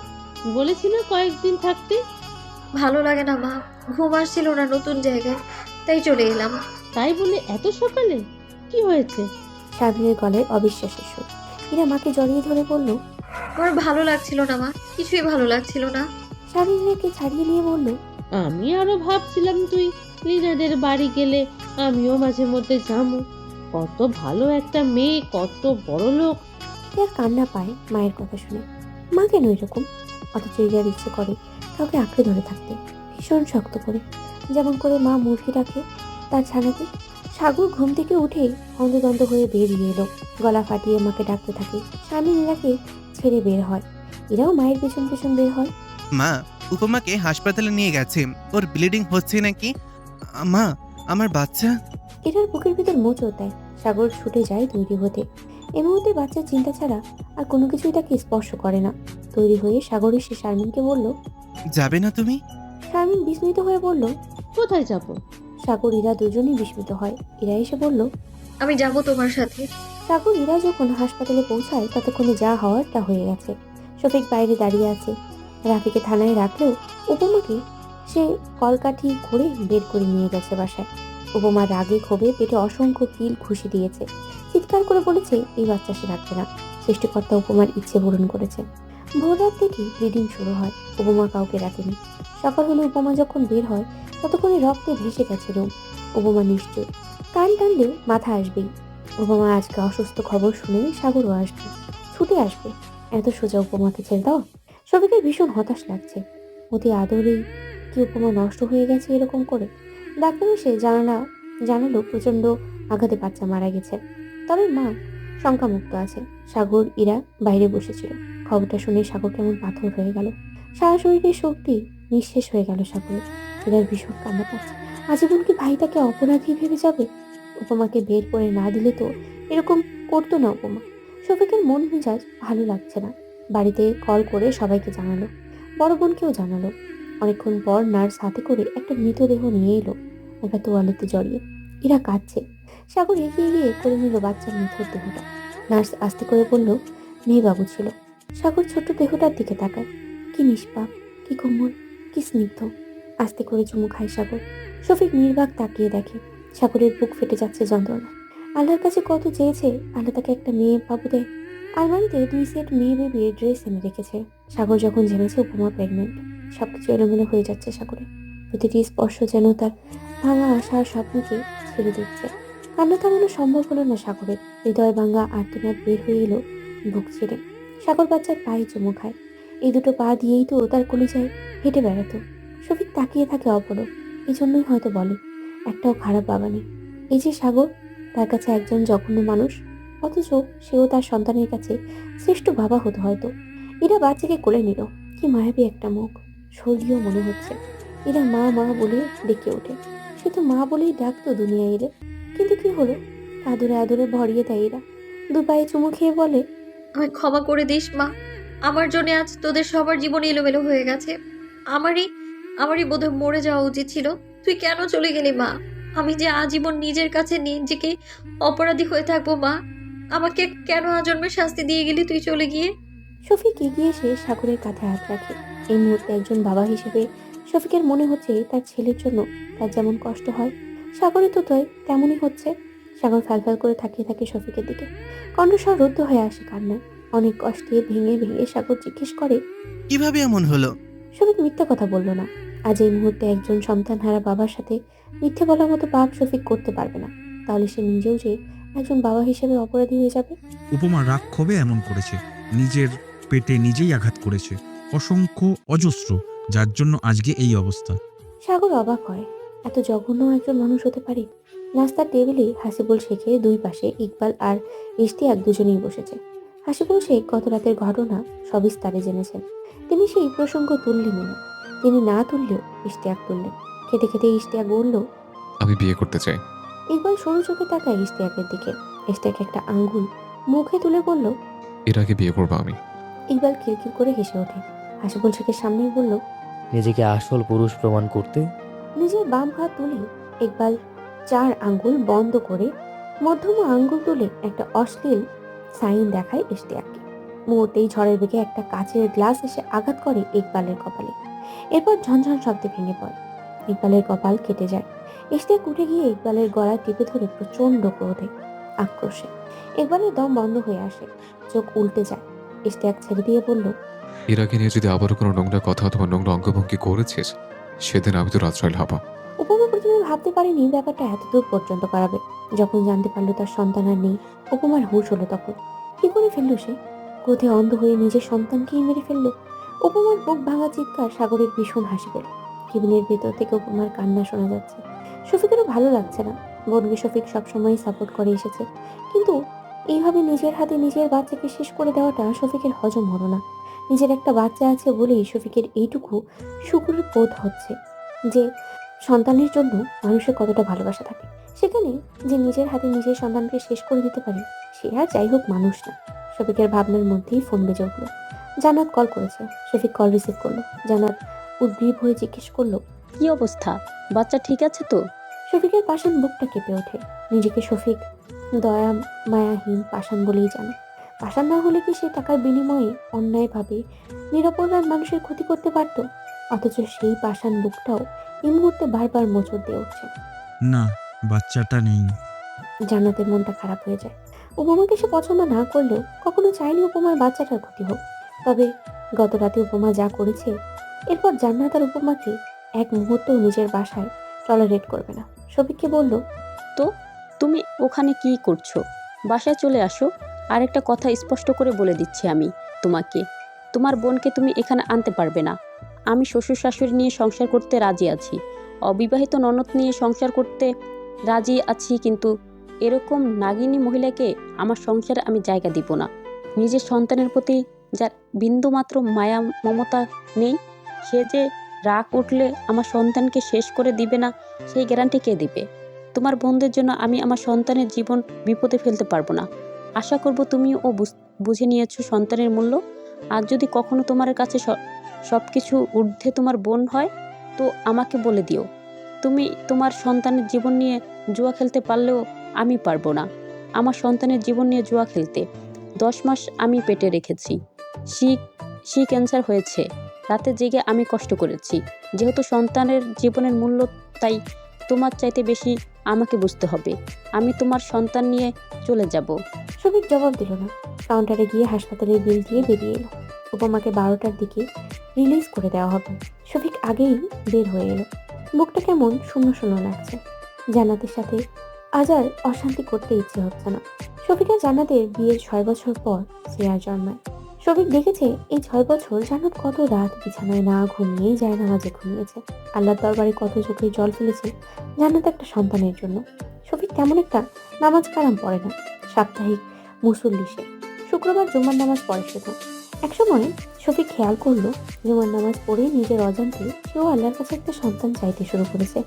বলেছি না কয়েকদিন থাকতে। ভালো লাগে না মা, ঘুম আসছিল না নতুন জায়গায়, তাই চলে এলাম। তাই বলে এত সকালে? কি হয়েছে? শারমিনের গলায় অবিশ্বাসের সুর। এরা মাকে জড়িয়ে ধরে বলল। আমার ভালো লাগছিল না মা, কিছুই ভালো লাগছিল না। শারমিনকে ছাড়িয়ে নিয়ে বলল। আমি আরো ভাবছিলাম তুই লিনাদের বাড়ি গেলে আমিও মাঝে মধ্যে যাবো। কত ভালো একটা মেয়ে, কত বড় লোক। আর কান্না পায় মায়ের কথা শুনে। মা কেন এরকম? অথচ ইয়ার ইচ্ছে করে কাউকে আঁকড়ে ধরে থাকতে, ভীষণ শক্ত করে, যেমন করে মা মুরগি রাখে তার ছানাকে। সাগর ঘুম থেকে উঠেই হন্তদন্ত হয়ে বেরিয়ে এলো, গলা ফাটিয়ে মাকে ডাকতে থাকে। স্বামী ইরাকে ছেড়ে বের হয়। এরাও মায়ের পেছন পেছন বের হয়। মা, উপমাকে হাসপাতালে নিয়ে গেছে, ওর ব্লিডিং হচ্ছে নাকি। মা, আমার বাচ্চা। এটার বুকের ভিতর মোচড় দেয়। সাগর ছুটে যায় তৈরি হতে। এই মুহূর্তে বাচ্চার চিন্তা ছাড়া আর কোনো কিছুই তাকে স্পর্শ করে না। তৈরি হয়ে সাগর এসে শারমিনকে বলল। যাবে না তুমি? শারমিন বিস্মিত হয়ে বলল। কোথায় যাব? সাগর ইরা দুজনেই বিস্মিত হয়। ইরা এসে বলল। আমি যাব তোমার সাথে। সাগর ইরা যখন হাসপাতালে পৌঁছায় ততক্ষণে যা হওয়ার তা হয়ে গেছে। শফিক বাইরে দাঁড়িয়ে আছে। রাফিকে থানায় রাখলেও উপমাকে সে কলকাঠি করে বের করে নিয়ে গেছে বাসায়। উপমা রাগে ক্ষোভে পেটে অসংখ্য কিল ঘুষি দিয়েছে। চিৎকার করে বলেছে এই বাচ্চা সে রাখবে না। সৃষ্টিকর্তা উপমার ইচ্ছে পূরণ করেছে। ভোর রাত থেকে ব্লিডিং শুরু হয়। উপমা কাউকে রাখেনি। সকাল হলে উপমা যখন বের হয় ততক্ষণে রক্তে ভেসে গেছে রুম। উপমা নিশ্চয় কান টানলেও মাথা আসবেই। উপমা আজকে অসুস্থ খবর শুনে সাগরও আসবে, ছুটে আসবে। এত সোজা উপমাকে ছেড়ে দাও? সবাইকে ভীষণ হতাশ লাগছে। অতি আদরেই কি উপমা নষ্ট হয়ে গেছে এরকম করে? ডাক্তার এসে জানালো প্রচন্ড আঘাতে বাচ্চা মারা গেছে। তবে মা শঙ্কামুক্ত আছে। সাগর ইরা বাইরে বসেছিল। খবরটা শুনে সাগর কেমন পাথর হয়ে গেল। সারা শরীরের শক্তি নিঃশেষ হয়ে গেল সাগরের। ইরার ভীষণ কান্না পাচ্ছে। আজীবন কি ভাই তাকে অপরাধী ভেবে যাবে? উপমাকে বের করে না দিলে তো এরকম করতো না উপমা। শফিকের মন মেজাজ ভালো লাগছে না। বাড়িতে কল করে সবাইকে জানালো, বড় বোনকেও জানালো। অনেকক্ষণ পর নার্স হাতে করে একটা মৃতদেহ নিয়ে এলো, একটা তোয়ালেতে জড়িয়ে। এরা কাঁদছে। সাগর এগিয়ে গিয়ে করে নিল বাচ্চার নিথর দেহটা। নার্স আস্তে করে বলল, মেয়ে বাবু ছিল। সাগর ছোট্ট দেহটার দিকে তাকায়। কি নিষ্পাপ, কি কোমল, কি স্নিগ্ধ। আস্তে করে চুমু খায় সাগর। শফিক নির্বাক তাকিয়ে দেখে সাগরের বুক ফেটে যাচ্ছে যন্ত্রণা। আল্লাহর কাছে কত চেয়েছে আল্লাহ তাকে একটা মেয়ে বাবু দেয়। আলমারিতে 2 সেট মেয়ে বেবির ড্রেস এনে রেখেছে। সাগর যখন জেনেছে উপমা প্রেগনেন্ট, সবকিছু এলোমেলো হয়ে যাচ্ছে সাগরে। প্রতিটি স্পর্শ যেন তার ভাঙা আশার স্বপ্নকে ছেড়ে দিচ্ছে। কান্না থামানো সম্ভব হলো না সাগরের। হৃদয় ভাঙা আর্তনাদ বের হয়ে এলো বুক ছেড়ে। সাগর বাচ্চার পায়ে চুমু খায়। এই দুটো পা দিয়েই তো তার কলিজায় হেঁটে বেড়াতো। শফিক তাকিয়ে থাকে অপলক। এই জন্যই হয়তো বলে একটাও খারাপ বাবা নেই। এই যে সাগর, তার কাছে একজন জঘন্য মানুষ, অথচ সেও তার সন্তানের কাছে শ্রেষ্ঠ বাবা হতো হয়তো। এরা বাচ্চাকে কোলে নিল। কি মায়াবী একটা মুখ, স্বর্গীয় মনে হচ্ছে। এরা মা মা বলে ডেকে ওঠে। সে তো মা বলেই ডাকতো দুনিয়ায় এলে। কিন্তু কি হলো? আদরে আদরে ভরিয়ে দেয় এরা। 2 পায়ে চুমু খেয়ে বলে, আমায় ক্ষমা করে দিস মা। আমার জন্য আজ তোদের সবার জীবন এলোমেলো হয়ে গেছে। আমারই আমারই বোধহয় মরে যাওয়া উচিত ছিল। তুই কেন চলে গেলি মা? আমি যে আজীবন নিজের কাছে নিজেকে অপরাধী হয়ে থাকবো মা। আমাকে কেন আজন্মের শাস্তি দিয়ে গেলি তুই চলে গিয়ে? শফিক এগিয়ে এসে সাগরের কাঁধে হাত রাখে। এই মুহূর্তে একজন বাবা হিসেবে শফিকের মনে হচ্ছে তার ছেলের জন্য তার যেমন কষ্ট হয়, সাগরের তো তাই তেমনই হচ্ছে। সাগর ফ্যালফ্যাল করে তাকিয়ে থাকে শফিকের দিকে। কণ্ঠস্বর রুদ্ধ হয়ে আসে কান্নায়। অনেক কষ্টে ভেঙে ভেঙে সাগর জিজ্ঞেস করে, কিভাবে এমন হলো? শফিক মিথ্যা কথা বলল না। আজ এই মুহূর্তে একজন সন্তানহারা বাবার সাথে মিথ্যে বলার মতো পাপ শফিক করতে পারবে না। তাহলে সে নিজেও যে একজন বাবা হিসেবে অপরাধী হয়ে যাবে। উপমা রাগ ক্ষোভে এমন করেছে, নিজের পেটে নিজেই আঘাত করেছে, অসংখ্য অজস্র, যার জন্য আজকে এই অবস্থা। সাগর অবাক হয়, এত জঘন্য একজন মানুষ হতে পারে। নাস্তার টেবিলে হাসিবুল শেখের দুই পাশে ইকবাল আর ইশতিয়াক দুজনেই বসেছে। হাসিবুল শেখ গত রাতের ঘটনা সবিস্তারে জেনেছেন। তিনি সেই প্রসঙ্গ তুললেন না। তিনি না তুললেও ইশতিয়াক তুললেন। খেতে খেতে ইশতিয়াক বলল, আমি বিয়ে করতে চাই। ইকবাল সরু চোখে তাকায় ইশতিয়াকের দিকে। ইশতিয়াক একটা আঙ্গুল মুখে তুলে বলল, এর আগে বিয়ে করবো আমি। ইকবাল খিলখিল করে হেসে ওঠে। হাসিবুল শেখের সামনেই বলল, নিজেকে আসল পুরুষ প্রমাণ করতে নিজের বাম হাত তুলে ইকবাল 4 আঙ্গুল বন্ধ করে মধ্যম আঙ্গুল তুলে একটা অশ্লীল সাইন দেখায় ইশতিয়াককে। মুহূর্তেই ঝড়ের বেগে একটা কাচের গ্লাস এসে আঘাত করে ইকবালের কপালে। এরপর ঝনঝন শব্দে ভেঙে পড়ে। ইকবালের কপাল কেটে যায়। ইশতিয়াক উঠে গিয়ে ইকবালের গলা টিপে ধরে প্রচন্ড ক্রোধে, আক্রোশে। ইকবালের দম বন্ধ হয়ে আসে, চোখ উল্টে যায়। ইশতিয়াক ছেড়ে দিয়ে বলল, এর আগে নিয়ে যদি আবারও কোনো নোংরা কথা অথবা নোংরা অঙ্গভঙ্গি করেছিস, সেদিন আমি তো আশ্রয় হব। উপমা প্রথমে ভাবতে পারেনি ব্যাপারটা এতদূর পর্যন্ত করাবে। যখন জানতে পারলো তার সন্তান আর নেই, উপমার হুঁশ হলো তখন। কি করে ফেললো সে? ক্রোধে অন্ধ হয়ে নিজের সন্তানকেই মেরে ফেললো। উপমার বুক ভাঙা চিৎকার সাগরের ভীষণ হাসি পেল। কেবিনের ভেতর থেকে উপমার কান্না শোনা যাচ্ছে। শফিকেরও ভালো লাগছে না। বোনকে শফিক সবসময় সাপোর্ট করে এসেছে, কিন্তু এইভাবে নিজের হাতে নিজের বাচ্চাকে শেষ করে দেওয়াটা শফিকের হজম হলো না। নিজের একটা বাচ্চা আছে বলেই শফিকের এইটুকু শুকুরের বোধ হচ্ছে যে সন্তানের জন্য মানুষের কতটা ভালোবাসা থাকে। সেখানে যে নিজের হাতে নিজের সন্তানকে শেষ করে দিতে পারে, সে আর যাই হোক মানুষ না। শফিকের ভাবনার মধ্যেই ফোন বেজে উঠল। জান্নাত কল করেছে। শফিক কল রিসিভ করলো। জান্নাত উদ্গ্রীব হয়ে জিজ্ঞেস করলো, কি অবস্থা? বাচ্চা ঠিক আছে তো? শফিকের পাষাণ বুকটা কেঁপে ওঠে। নিজেকে শফিক দয়া মায়াহীন পাষাণ বলেই জানে। পাষাণ না হলে কি সে টাকার বিনিময়ে অন্যায়ভাবে নিরাপরাধ মানুষের ক্ষতি করতে পারত? অথচ সেই পাষাণ বুকটাও এই মুহূর্তে বারবার মোচড় দিয়ে উঠছে। না, বাচ্চাটা নেই। জান্নাতের মনটা খারাপ হয়ে যায়। উপমাকে সে পছন্দ না করলেও কখনো চাইনি উপমার বাচ্চাটার ক্ষতি হোক। তবে গত রাতে উপমা যা করেছে, এরপর জান্নাত আর উপমাকে এক মুহূর্তেও নিজের বাসায় টলারেট করবে না। শফিককে বলল, তো তুমি ওখানে কি করছো? বাসায় চলে আসো। আর একটা কথা স্পষ্ট করে বলে দিচ্ছি আমি তোমাকে, তোমার বোনকে তুমি এখানে আনতে পারবে না। আমি শ্বশুর শাশুড়ি নিয়ে সংসার করতে রাজি আছি, অবিবাহিত ননদ নিয়ে সংসার করতে রাজি আছি, কিন্তু এরকম নাগিনী মহিলাকে আমার সংসারে আমি জায়গা দিব না। নিজের সন্তানের প্রতি যার বিন্দুমাত্র মায়া মমতা নেই, সে যে রাগ উঠলে আমার সন্তানকে শেষ করে দিবে না, সেই গ্যারান্টি কে দিবে? তোমার বোনদের জন্য আমি আমার সন্তানের জীবন বিপদে ফেলতে পারবো না। আশা করব তুমিও বুঝে নিয়েছো সন্তানের মূল্য। আর যদি কখনো তোমার কাছে সব কিছু ঊর্ধ্বে তোমার বোন হয়, তো আমাকে বলে দিও। তুমি তোমার সন্তানের জীবন নিয়ে জুয়া খেলতে পারলেও আমি পারবো না আমার সন্তানের জীবন নিয়ে জুয়া খেলতে। 10 মাস আমি পেটে রেখেছি, সি ক্যান্সার হয়েছে, রাতে জেগে আমি কষ্ট করেছি। যেহেতু সন্তানের জীবনের মূল্য, তাই তোমার চাইতে বেশি আমাকে বুঝতে হবে। আমি তোমার সন্তান নিয়ে চলে যাব। শফিক জবাব দিল না। কাউন্টারে গিয়ে হাসপাতালের বিল দিয়ে বেরিয়ে এলো। উপমাকে 12টার দিকে রিলিজ করে দেওয়া হবে। শফিক আগেই বের হয়ে এলো। বুকটা কেমন শূন্য শূন্য লাগছে। জান্নাতের সাথে আজ আর অশান্তি করতে ইচ্ছে হচ্ছে না। শফিক আর জান্নাতের বিয়ের 6 বছর পর শ্রেয়ার জন্মায়। শফিক দেখেছে এই 6 বছর জান্নাত কত রাত বিছানায় না ঘুমিয়ে যায়, নামাজে ঘুমিয়েছে। আল্লাহর দরবারে কত চোখে জল ফেলেছে জান্নাত একটা সন্তানের জন্য। শফিক তেমন একটা নামাজ কালাম পড়ে না, সাপ্তাহিক মুসল্লি সে। শুক্রবার জুমার নামাজ পড়ে শুধু। একসময় শফিক খেয়াল করলো, জুমার নামাজ পড়ে নিজের অজান্তে সেও আল্লাহর কাছে একটা সন্তান চাইতে শুরু করেছে।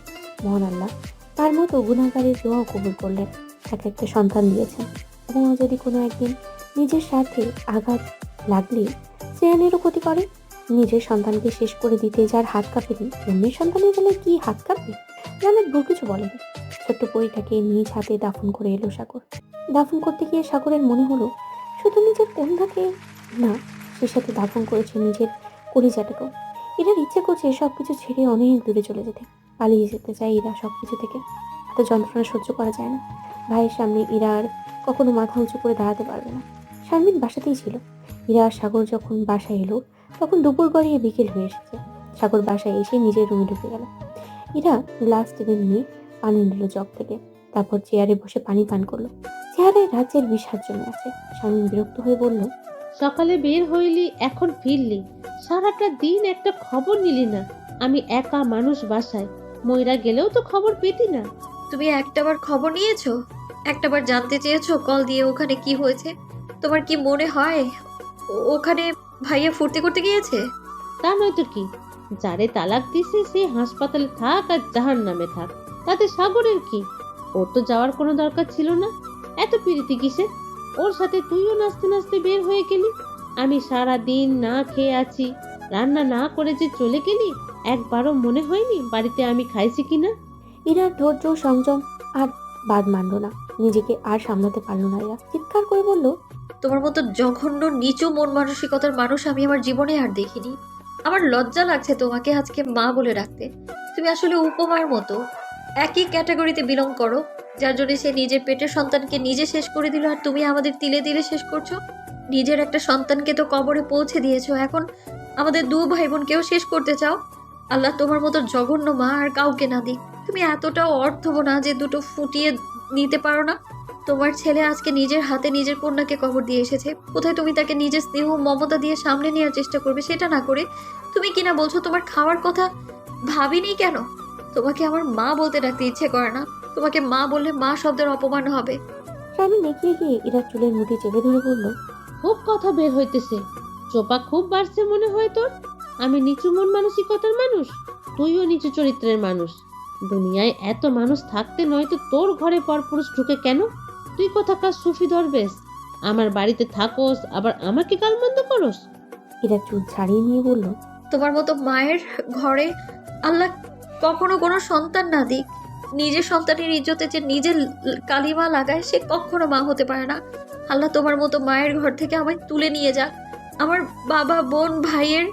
মহান আল্লাহ তার মতো গুনাহগারের দোয়াও কবুল করলেন, তাকে একটা সন্তান দিয়েছেন। এবং যদি কোনো একদিন নিজের সাথে আঘাত লাগলে শ্রেয়ানেরও ক্ষতি করে, নিজের সন্তানকে শেষ করে দিতে যার হাত কাঁপেনি, অন্যের সন্তানের বেলে কি হাত কাঁপবে? জান্নাত ভুল কিছু বলেনি। ছোট্ট পরীটাকে নিজ হাতে দাফন করে এলো সাগর। দাফন করতে গিয়ে সাগরের মনে হলো শুধু নিজের কন্যাকে না, সে সাথে দাফন করেছে নিজের কলিজাটাকেও। এটার ইচ্ছে করছে সবকিছু ছেড়ে অনেক দূরে চলে যেতে, পালিয়ে যেতে চায় এরা সবকিছু থেকে। এত যন্ত্রণা সহ্য করা যায় না। ভাইয়ের সামনে ইরা আর কখনো মাথা উঁচু করে দাঁড়াতে পারবে না। শারমিন বাসাতেই ছিল। ইরা আর সাগর যখন বাসায় এলো তখন দুপুর গড়িয়ে বিকেল হয়ে এসেছে। সাগর বাসায় এসে নিজের রুমে ঢুকে গেল। ইরা গ্লাস টেনে নিয়ে পানি নিল জগ থেকে, তারপর চেয়ারে বসে পানি পান করলো। চেয়ারে রাজ্যের বিষাদ জমে আছে। শারমিন বিরক্ত হয়ে বলল, সকালে বের হইলি, এখন ফিরলি, সারাটা দিন একটা খবর নিলি না। আমি একা মানুষ বাসায়, ময়রা গেলেও তো খবর পেতি না। তুমি একটাবার খবর নিয়েছো? একটাবার জানতে চেয়েছো কল দিয়ে ওখানে কি হয়েছে? তোমার কি মনে হয় ওখানে ভাইয়া ফুর্তি করতে গিয়েছে? তা নয়তো কি, যারে তালাক দিছে সে হাসপাতালে থাক আর জাহার নামে থাক, তাতে সাগরের কি? ওর তো যাওয়ার কোনো দরকার ছিল না। এত পিরিতি কিসের? ওর সাথে তুইও নাচতে নাচতে বের হয়ে গেলি। আমি সারা দিন না খেয়ে আছি, রান্না না করে যে চলে গেলি, একবারও মনে হয়নি বাড়িতে আমি খাইছি কিনা? ইরার ধৈর্য সংযম আর বাদ মানল না। নিজেকে আর সামলাতে পারল না। ইরা চিৎকার করে বলল, তোমার মতো জঘন্য নিচু মন মানসিকতার মানুষ আমি আমার জীবনে আর দেখিনি। আমার লজ্জা লাগছে তোমাকে আজকে মা বলে রাখতে। তুমি আসলে উপমার মতো একই ক্যাটাগরিতে বিলং করো, যার জন্য সে নিজের পেটের সন্তানকে নিজে শেষ করে দিল, আর তুমি আমাদের তিলে তিলে শেষ করছো। নিজের একটা সন্তানকে তো কবরে পৌঁছে দিয়েছো, এখন আমাদের দু ভাই বোনকেও শেষ করতে চাও। আল্লাহ তোমার মতো জঘন্য মা আর কাউকে না দিক। তুমি এতটাও অর্থব না যে দুটো ফুটিয়ে নিতে পারো না। তোমার ছেলে আজকে নিজের হাতে নিজের কন্যাকে কবর দিয়ে এসেছে। কোথায় তুমি তাকে নিজের স্নেহ মমতা দিয়ে সামনে নেওয়ার চেষ্টা করবে, সেটা না করে তুমি কিনা বলছো তোমার খাওয়ার কথা ভাবিনি কেন? তোমাকে আমার মা বলতে ডাকতে ইচ্ছে করে না। তোমাকে মা বললে মা শব্দের অপমান হবে। শারমিন এগিয়ে গিয়ে ইরার চুলের মুঠি চেপে ধরে বলল, খুব কথা বের হইতেছে, চোপা খুব বাড়ছে মনে হয় তোর। আমি নিচু মন মানসিকতার মানুষ, তুইও নিচু চরিত্রের মানুষ। দুনিয়ায় এত মানুষ থাকতে নয়তো তোর ঘরে পরপুরুষ ঢুকে কেন? তুই কোথাকার সুফি দরবেশ, আমার বাড়িতে থাকোস আবার আমাকে গালমন্দ করস? ইরা চুল ছাড়িয়ে নিয়ে বলল, তোমার মতো মায়ের ঘরে আল্লাহ কখনো কোনো সন্তান না দিক। নিজের সন্তানের ইজ্জতে যে নিজের কালিমা লাগায় সে কখনো মা হতে পারে না। আল্লাহ তোমার মতো মায়ের ঘর থেকে আমায় তুলে নিয়ে যাক, আমার বাবা বোন ভাইয়ের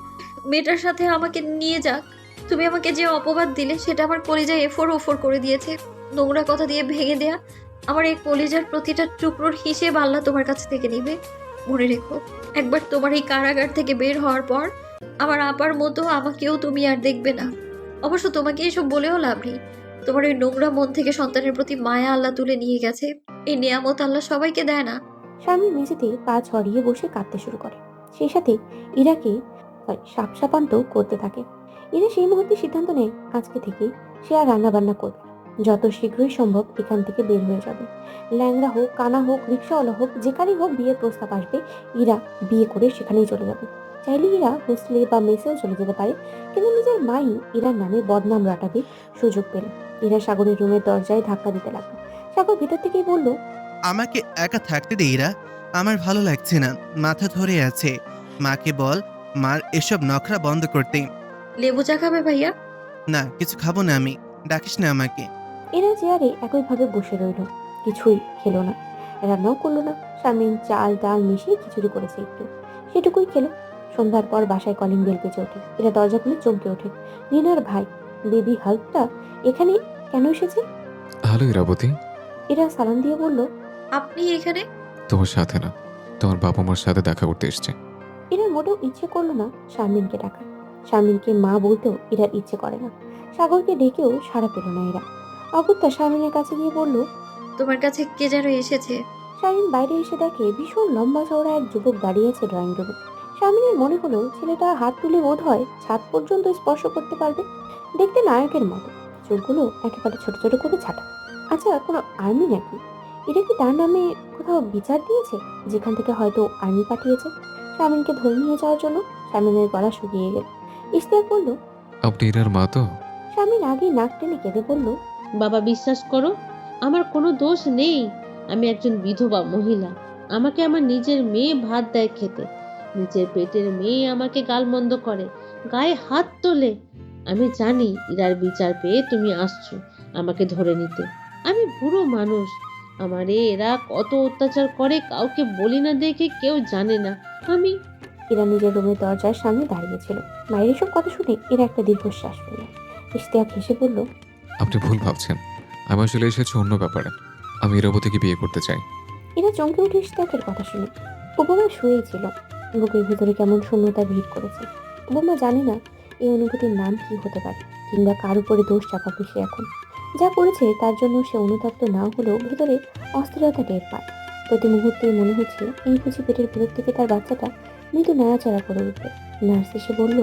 মেয়েটার সাথে আমাকে নিয়ে যাক। তুমি আমাকে যে অপবাদ দিলে সেটা আমার কলিজায় এফোর ওফোর করে দিয়েছে। নোংরা কথা দিয়ে ভেঙে দেয়া আমার এই কলিজার প্রতিটা টুকরোর হিসেব আল্লাহ তোমার কাছ থেকে নিবে। মনে রেখো, একবার তোমার এই কারাগার থেকে বের হওয়ার পর আমার আপার মতো আমাকেও তুমি আর দেখবে না। অবশ্য তোমাকে এসব বলেও লাভ নেই। তোমার ওই নোংরা মন থেকে সন্তানের প্রতি মায়া আল্লাহ তুলে নিয়ে গেছে। এই নিয়ামত আল্লাহ সবাইকে দেয় না। শারমিন মেঝেতে পা ছড়িয়ে বসে কাঁদতে শুরু করে। সেই সাথে ইরাকে সাপসাপান্ত করতে থাকে। ইরা সেই মুহূর্তে সিদ্ধান্ত নেয় আজকে থেকে সে আর রান্না বান্না করবে না। যত শীঘ্রই সম্ভব এখান থেকে বের হয়ে যাবে। ল্যাংড়া হোক, কানা হোক, রিক্সাওয়ালা হোক, যেখানেই হোক বিয়ের প্রস্তাব আসবে, ইরা বিয়ে করে সেখানেই চলে যাবে। চাইলে ইরা হোস্টেলে বা মেসেও চলে যেতে পারে, কিন্তু নিজের মাই ইরার নামে বদনাম রটাবে সুযোগ পেল। ইরা সাগরের রুমের দরজায় ধাক্কা দিতে লাগলো। সাগর ভিতর থেকেই বলল, আমাকে একা থাকতে দে ইরা, আমার ভালো লাগছে না, মাথা ধরে আছে। মাকে বল মার এসব নখরা বন্ধ করতে। লেবু চা খাবে ভাইয়া? না, কিছু খাবো না আমি, ডাকিস না আমাকে। এরা চেয়ারে একইভাবে বসে রইল, কিছুই খেলো না, রান্নাও করলো না। শারমিন চাল ডাল মিশিয়ে খিচুড়ি করেছে একটু, সেটুকুই খেলো। সন্ধ্যার পর বাসায় কলিং বেল বেজে ওঠে। এরা দরজা খুলে চমকে ওঠে। রিনার ভাই বেবি হাল্কটা এখানে কেন এসেছে? হ্যালো ইরাবতী। এরা সালাম দিয়ে বলল, আপনি এখানে? তোমার সাথে না, তোমার বাবা মার সাথে দেখা করতে এসছে। এরা মোটেও ইচ্ছে করলো না শারমিনকে ডাকা। শারমিনকে মা বলতেও এরা ইচ্ছে করে না। সাগরকে ডেকেও সাড়া পেল না এরা। অগত্যা শারমিনের কাছে গিয়ে বলল, তোমার কাছে কে যেন এসেছে। শারমিন বাইরে এসে দেখে ভীষণ লম্বা চওড়া এক যুবক দাঁড়িয়ে আছে ড্রয়িং রুমে। শারমিনের মনে হলো ছেলেটা হাত তুলে বোধ হয় ছাদ পর্যন্ত স্পর্শ করতে পারবে। দেখতে নায়কের মতো, চোখগুলো একেবারে ছোট ছোট করে ছাটা। আচ্ছা, কোনো আর্মি নাকি? এটা কি তার নামে কোথাও বিচার দিয়েছে, যেখান থেকে হয়তো আর্মি পাঠিয়েছে শারমিনকে ধরে নিয়ে যাওয়ার জন্য? শারমিনের গলা শুকিয়ে গেল। ইশতিয়াক বলল, আপনি ইরার মা তো? শারমিন আগেই নাক টেনে কেঁদে বলল, বাবা বিশ্বাস করো, আমার কোনো দোষ নেই। আমি একজন বিধবা মহিলা। আমাকে আমার নিজের মেয়ে ভাত দেয় খেতে, নিজের পেটের মেয়ে আমাকে গালমন্দ করে, গায়ে হাত তোলে। আমি জানি ইরার বিচার পেয়ে তুমি আসছো আমাকে ধরে নিতে। আমি বুড়ো মানুষ, আমারে এরা কত অত্যাচার করে কাউকে বলি না দেখে কেউ জানে না। আমি এরা নিজের রুমের দরজার সামনে দাঁড়িয়েছিল। মায়ের এসব কথা শুনে এরা একটা দীর্ঘশ্বাস ফেলল। ইশতিয়াক হেসে বলল, আপনি ভুল ভাবছেন, আমি আসলে এসেছি অন্য ব্যাপারে। আমি ইরাবতীকে বিয়ে করতে চাই। এরা চমকে উঠে ইশতিয়াকের কথা শুনে। উপমা শুয়েই ছিল, বুকের ভিতরে কেমন শূন্যতা ভিড় করেছে। উপমা জানে না এই অনুভূতির নাম কি হতে পারে, কিংবা কার উপরে দোষ চাপাবে সে এখন। যা করেছে তার জন্য সে অনুতপ্ত না হলেও ভেতরে অস্থিরতা টের পায়। প্রতি মুহূর্তেই মনে হচ্ছে এই বুঝি পেটের ভেতর থেকে তার বাচ্চাটা মৃদু নাড়াচাড়া করে উঠবে। নার্স এসে বলল,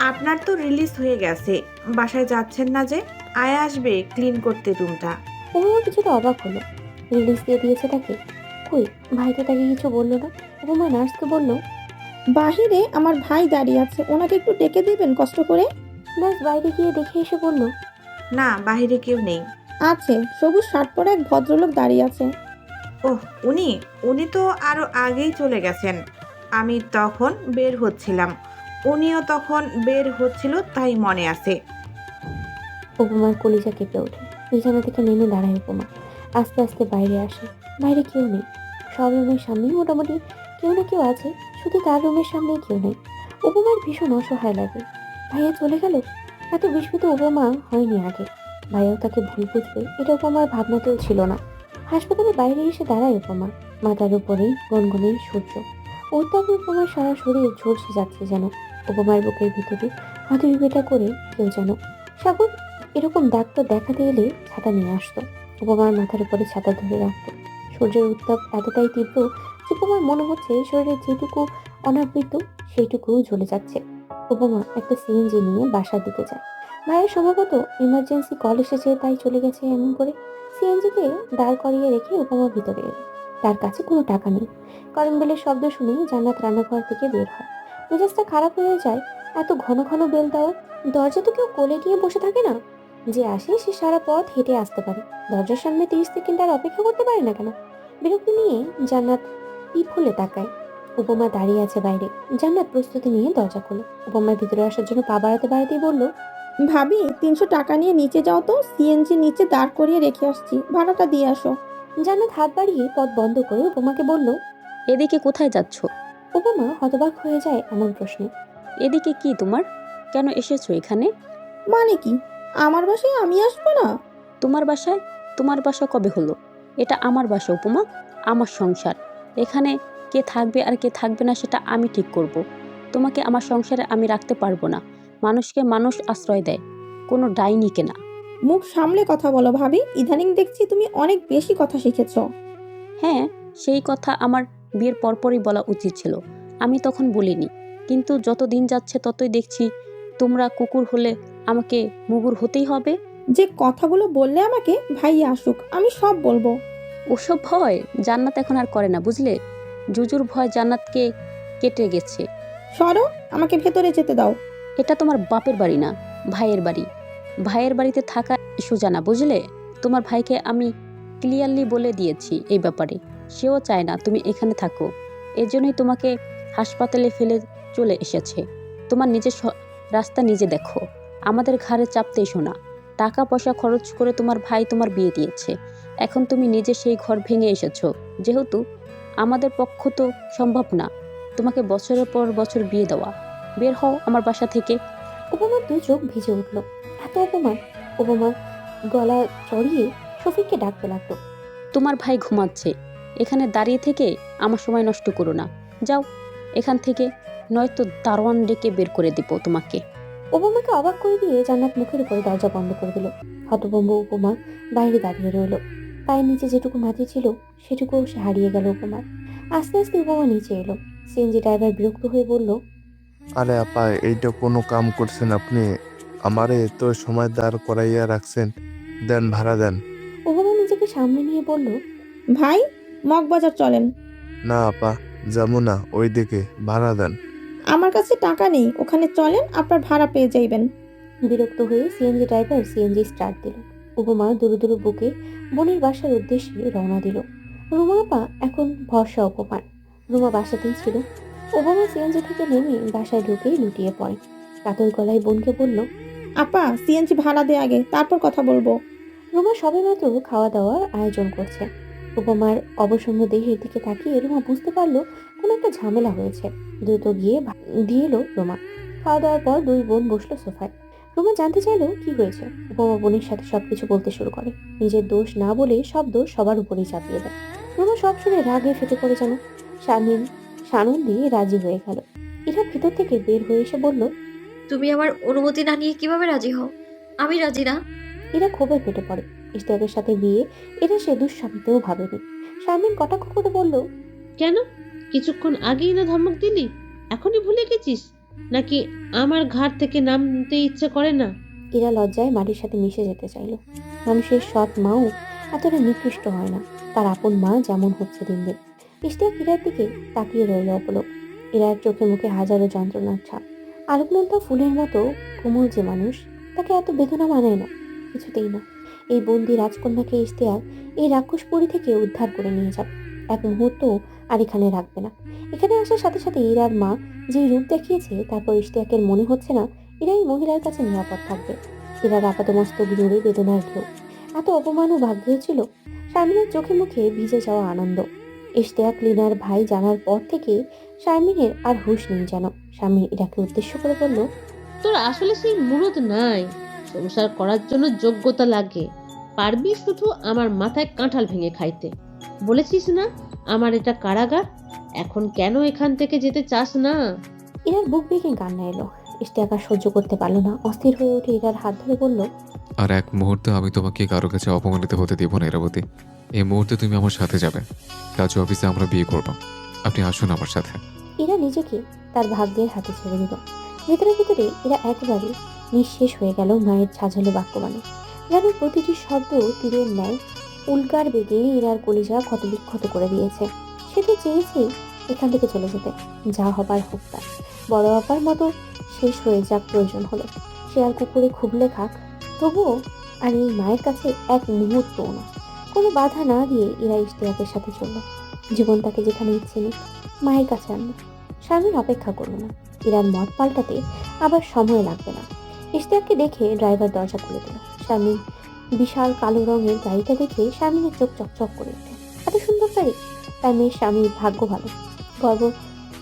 আপনার তো রিলিজ হয়ে গেছে, বাসায় যাচ্ছেন না যে? আয়া আসবে ক্লিন করতে রুমটা। উপমা কিছুটা অবাক হলো। রিলিজ দিয়ে দিয়েছে তাকে? কই, ভাই তো তাকে কিছু বললো না। উপমা নার্সকে বলল, বাহিরে আমার ভাই দাঁড়িয়ে আছে, ওনাকে একটু ডেকে দিবেন কষ্ট করে। নার্স বাইরে গিয়ে দেখে এসে বলল, না, বাহিরে কেউ নেই। আছে, সবুজ শার্ট পরে এক ভদ্রলোক দাঁড়িয়ে আছে। ওহ, উনি উনি তো আরো আগেই চলে গেছেন। আমি তখন বের হচ্ছিলাম, উনিও তখন বের হচ্ছিল, তাই মনে আছে। উপমার কলিজা কেঁপে ওঠে। বিছানা থেকে নেমে দাঁড়ায় উপমা। আস্তে আস্তে বাইরে আসে। বাইরে কেউ নেই। সব রুমের সামনেই মোটামুটি কেউ না কেউ আছে, শুধু তার রুমের সামনেই কেউ নেই। উপমার ভীষণ অসহায় লাগে। ভাইয়া চলে গেল? এত বিস্মিত উপমা হয়নি আগে। ভাইয়াও তাকে ভুল বুঝবে এটা উপমার ভাবনাতেও ছিল না। হাসপাতালের বাইরে এসে দাঁড়ায় উপমা। মাথার উপরে গনগনে সূর্য। উত্তাপে উপমার সারা শরীর ঝলসে যাচ্ছে যেন। উপমার বুকের ভিতরে হাতুড়ি পেটা করে কেউ যেন। সাগর এরকম ডাক্তার দেখাতে এলে ছাতা নিয়ে আসতো। উপমার মাথার উপরে ছাতা ধরে রাখতো। সূর্যের উত্তাপ এতটাই তীব্র যে উপমার মনে হচ্ছে শরীরে যেটুকু অনাবৃত সেইটুকু জ্বলে যাচ্ছে। উপমা একটা সিএনজি নিয়ে বাসার দিকে যায়। ভাইয়ের সম্ভবত ইমার্জেন্সি কল এসেছে, তাই চলে গেছে এমন করে। সিএনজিকে দাঁড় করিয়ে রেখে উপমা ভিতরে এলো। তার কাছে কোনো টাকা নেই। কলিং বেলের শব্দ শুনে জান্নাত রান্নাঘর থেকে বের হয়। মেজাজটা খারাপ হয়ে যায় এত ঘন ঘন বেল দেওয়ার। দরজা তো কেউ কোলে গিয়ে বসে থাকে না। যে আসে সে সারা পথ হেঁটে আসতে পারে, দরজার সামনে 30 সেকেন্ড আর অপেক্ষা করতে পারে না কেন? বিরক্তি নিয়ে জান্নাত পিপ হলে তাকায়। উপমা দাঁড়িয়ে আছে বাইরে। জান্নাত প্রস্তুতি নিয়ে দরজা খোলে। উপমার ভিতরে আসার জন্য পা বাড়াতে বাড়াতেই বলল, ভাবি 300 টাকা নিয়ে নিচে যাও তো, সিএনজি নিচে দাঁড় করিয়ে রেখে আসছি, ভাড়াটা দিয়ে আসো। জান্নাত হাত বাড়িয়ে পথ বন্ধ করে উপমাকে বলল, এদিকে কোথায় যাচ্ছ? উপমা হতবাক হয়ে যায় এমন প্রশ্নে। এদিকে কি তোমার? কেন এসেছো এখানে? মানে কি, আমার বাসায় আমি আসবো না? তোমার বাসায়? তোমার বাসা কবে হলো? এটা আমার বাসা উপমা, আমার সংসার। এখানে কে থাকবে আর কে থাকবে না সেটা আমি ঠিক করব। তোমাকে আমার সংসারে আমি রাখতে পারবো না। মানুষকে মানুষ আশ্রয় দেয়, কোনো ডাইনিকে না। মুখ সামলে কথা বলো ভাবি, ইদানিং দেখছি তুমি অনেক বেশি কথা শিখেছো। হ্যাঁ, সেই কথা আমার বিয়ের পরপরই বলা উচিত ছিল, আমি তখন বলিনি। কিন্তু যত দিন যাচ্ছে ততই দেখছি তোমরা কুকুর হলে আমাকে মুগুর হতেই হবে। যে কথাগুলো বললে আমাকে, ভাইয়া আসুক আমি সব বলবো। ওসব ভয় জান্নাত এখন আর করে না, বুঝলে? জুজুর ভয় জান্নাতকে কেটে গেছে। সরো, আমাকে ভেতরে যেতে দাও। এটা তোমার বাপের বাড়ি না, ভাইয়ের বাড়ি। ভাইয়ের বাড়িতে থাকা সোজা না, বুঝলে? তোমার ভাইকে আমি ক্লিয়ারলি বলে দিয়েছি এই ব্যাপারে। সেও চায় না তুমি এখানে থাকো, এজন্যই তোমাকে হাসপাতালে ফেলে চলে এসেছে। তোমার নিজের রাস্তা নিজে দেখো, আমাদের ঘাড়ে চাপতে এসো না। টাকা পয়সা খরচ করে তোমার ভাই তোমার বিয়ে দিয়েছে, এখন তুমি নিজে সেই ঘর ভেঙে এসেছো। যেহেতু আমাদের পক্ষ তো সম্ভব না তোমাকে বছরের পর বছর বিয়ে দেওয়া। বের হও আমার বাসা থেকে। উপমার দুই চোখ ভিজে উঠল। এত অপমান! উপমা গলা চড়িয়ে শফিককে ডাকতে লাগলো। তোমার ভাই ঘুমাচ্ছে, এখানে দাঁড়িয়ে থেকে আমার সময় নষ্ট করো না। যাও এখান থেকে, নয়তো দারোয়ান ডেকে বের করে দিব তোমাকে। উপমাকে অবাক করে দিয়ে জান্নাত মুখের উপরে দরজা বন্ধ করে দিল। হতভম্ব উপমা বাইরে দাঁড়িয়ে রইল। পায়ের নিচে যেটুকু মাটি ছিল সেটুকুও সে হারিয়ে গেল উপমার। আস্তে আস্তে উপমা নিচে এলো। সিএনজি ড্রাইভার বিরক্ত হয়ে বলল, আরে আপা, এইটা কোনো কাম করছেন আপনি? আমারে তো সময় দাঁড় করাইয়া রাখছেন, দেন ভাড়া দেন। উপমা নিজেকে সামনে নিয়ে বলল, ভাই মগবাজার চলেন। না আপা, যাবো না ওইদিকে, ভাড়া দেন। আমার কাছে টাকা নেই, ওখানে চলেন, আপনার ভাড়া পেয়ে যাইবেন। বিরক্ত হয়ে সিএনজি ড্রাইভার সিএনজি স্টার্ট দিল। উপমা দুরু দুরু বুকে বোনের বাসার উদ্দেশ্যে রওনা দিল। রুমা আপা এখন ভরসা উপমার। রুমা বাসাতেই ছিল। উপমা সিএনজি থেকে নেমে বাসায় ঢুকে লুটিয়ে পড়ে। কাতর গলায় বোনকে বলল, আপা সিএনজি ভাড়া দে আগে, তারপর কথা বলবো। রুমা সবেমাত্র খাওয়া দাওয়ার আয়োজন করছে। উপমার অবসন্ন দেহের দিকে তাকিয়ে রুমা বুঝতে পারলো কোনো একটা ঝামেলা হয়েছে। দ্রুত গিয়ে দিয়ে এলো রুমা। খাওয়া দাওয়ার পর দুই বোন বসলো সোফায়। রোমা জানতে চাইলো কি হয়েছে। উপমা বোনের সাথে সবকিছু বলতে শুরু করে। নিজের দোষ না বলে সব দোষ সবার উপরেই চাপিয়ে দেয়। রোমা সব শুনে রাগে ফেটে পড়ে যেন। শারমিন সানন্দে রাজি হয়ে গেল। এরা ভেতর থেকে বের হয়ে এসে বলল, তুমি আমার অনুমতি না নিয়ে কিভাবে রাজি হও? আমি রাজি না। এরা ক্ষোভে ফেটে পড়ে। ইশতিয়াকের সাথে বিয়ে এটা সে দুঃস্বপ্নেও ভাবেনি। শারমিন কটাক্ষ করে বলল, কেন? কিছুক্ষণ আগেই না ধমক দিলি, এখনই ভুলে গেছিস নাকি আমার ঘাট থেকে নামতে ইচ্ছে করে না? এরা লজ্জায় মাটির সাথে মিশে যেতে চাইল। মানুষের সৎ মাও এতটা নিকৃষ্ট হয় না। তার আপন মা যেমন হচ্ছে দিন দিন। ইশতিয়াক ইরার দিকে তাকিয়ে রইল অপলক। ইরার চোখে মুখে হাজারো যন্ত্রণার ছাপ। আলোকনন্দা ফুলের মতো কোমল যে মানুষ, তাকে এত বেদনা মানায় না, কিছুতেই না। এই বন্দি রাজকন্যাকে ইশতিয়াক এই রাক্ষসপুরী থেকে উদ্ধার করে নিয়ে যাবে। এক মুহূর্ত আর এখানে রাখবে না। এখানে আসার সাথে সাথে ইরার মা যে রূপ দেখিয়েছে, তারপর ইশতিয়াকের মনে হচ্ছে না এরা এই মহিলার কাছে নিরাপদ থাকবে। এরার আপাতমস্তক জুড়ে বেদনার ঢেউ। এত অপমানও ভাগ্যে ছিল। শারমিনের চোখে মুখে ভিজে যাওয়া আনন্দ। ইশতিয়াক লিনার ভাই জানার পর থেকে শারমিনের আর হুঁশ নেই যেন। শারমিন ইরাকে উদ্দেশ্য করে বলল, তোর আসলে সেই মুরদ নাই। সংসার করার জন্য যোগ্যতা লাগে। পারবি শুধু আমার মাথায় কাঁঠাল ভেঙে খাইতে। বলেছিস না আমার এটা কারাগার? এখন কেন এখান থেকে যেতে চাস না? ইরার বুক ভেঙে কান্না এলো। ইশতিয়াক আর সহ্য করতে পারল না। অস্থির হয়ে উঠে ইরার হাত ধরে বলল, আর এক মুহূর্তে আমি তোমাকে কারো কাছে অপমানিত হতে দেব না ইরাবতী। এই মুহূর্তে তুমি আমার সাথে যাবে। কাজ অফিসে আমরা বিয়ে করব। আপনি আসুন আমার সাথে। এরা নিজেকে তার ভাগ্যের হাতে ছেড়ে দিল। ভেতরে ভেতরে এরা একেবারে নিঃশেষ হয়ে গেল মায়ের ঝাঁঝালো বাক্যবাণে। যেন প্রতিটি শব্দ তীরের ন্যায় উল্কার বেগে এরার কলিজা ক্ষতবিক্ষত করে দিয়েছে। সে তো চেয়েছে এখান থেকে চলে যেতে। যা হবার হোক তার। বড় আপার মতো শেষ হয়ে যাক প্রয়োজন হলো। সে আর কুকুরে খুবলে খাক, তবুও আর এই মায়ের কাছে এক মুহূর্তও না। কোনো বাধা না দিয়ে এরা ইশতিয়াকের সাথে চলল। জীবন তাকে যেখানে ইচ্ছে নেই, মায়ের কাছে আনলো। শারমিন অপেক্ষা করলো না। ইরার মত পাল্টাতে আবার সময় লাগবে না। ইশতিয়াককে দেখে ড্রাইভার দরজা খুলে দিল। শারমিন বিশাল কালো রঙের গাড়িটা দেখে শারমিনের চোখ চকচক করে ওঠে। এত সুন্দর গাড়ি! তার মেয়ের স্বামীর ভাগ্য ভালো।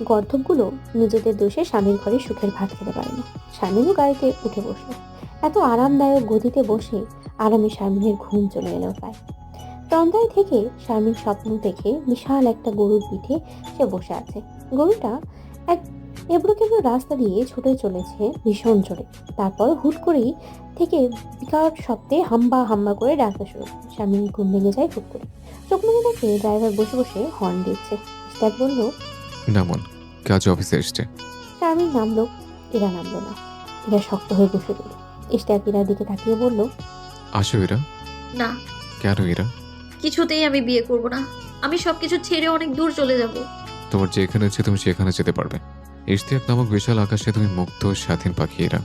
গর্ধবগুলো নিজেদের দোষে স্বামীর ঘরে সুখের ভাত খেতে পারে না। শারমিনও গাড়িতে উঠে বসলো। এত আরামদায়ক গদিতে বসে আরামে শারমিনের ঘুম চলে এলো প্রায়। তন্দায় থেকে শারমিন স্বপ্ন দেখে বিশাল একটা গরুর পিঠে সে বসে আছে। গরুটা এক এবড়ো কেবড়ো রাস্তা দিয়ে ছুটে চলেছে ভীষণ জোরে। তারপর হুট করেই থেকে বিকট শব্দে হাম্বা হাম্বা করে ডাকতে শুরু করে। শারমিন ঘুম ভেঙে যায় হুট করে। চোখ মুখে দেখে ড্রাইভার বসে বসে হর্ন দিচ্ছে। ইশতিয়াক বলল, নামুন, কাজ অফিসে এসছে। শারমিন নামলো। এরা নামলো না। এরা শক্ত হয়ে বসে দিল। ইশতিয়াক ইরার দিকে তাকিয়ে বলল, আসো এরা। না, কেন এরা? কিছুতেই আমি বিয়ে করব না। আমি সবকিছু ছেড়ে অনেক দূর চলে যাব। তোমার যেখানে ইচ্ছে তুমি সেখানে যেতে পারবে। ইশতিয়াক নামক বিশাল আকাশে তুমি মুক্ত স্বাধীন পাখি এরা।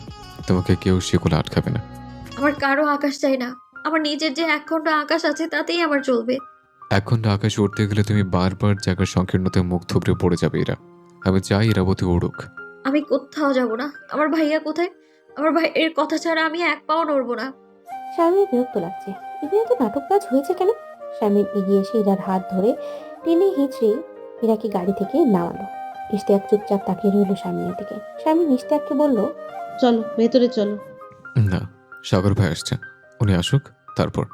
তোমাকে কেউ শিকলে আটকাবে না। আমার কারো আকাশ চাই না। আমার নিজের যে একখণ্ড আকাশ আছে তাতেই আমার চলবে। এখন আকাশে উঠতে গেলে তুমি বারবার জায়গার সংকীর্ণতায় মুখ থুবড়ে পড়ে যাবে এরা। আমি চাই ইরাবতী উড়ুক। আমি কোথাও যাব না। আমার ভাইয়া কোথায়? আমার ভাইয়ের কথা ছাড়া আমি এক পাও নড়বো না। শারমিনের বিরক্ত লাগছে। এখানে তো নাটক কাজ হয়েছে কেন? শারমিন এগিয়ে এসে ইরার হাত ধরে টেনে হিঁচড়ে ইরাকে গাড়ি থেকে নামালো। ইশতিয়াক চুপচাপ তাকিয়ে রইল শারমিনের দিকে। শারমিন ইশতিয়াককে বলল, চলো ভেতরে চলো। না, সাগর ভাই আসছে, উনি আসুক তারপর।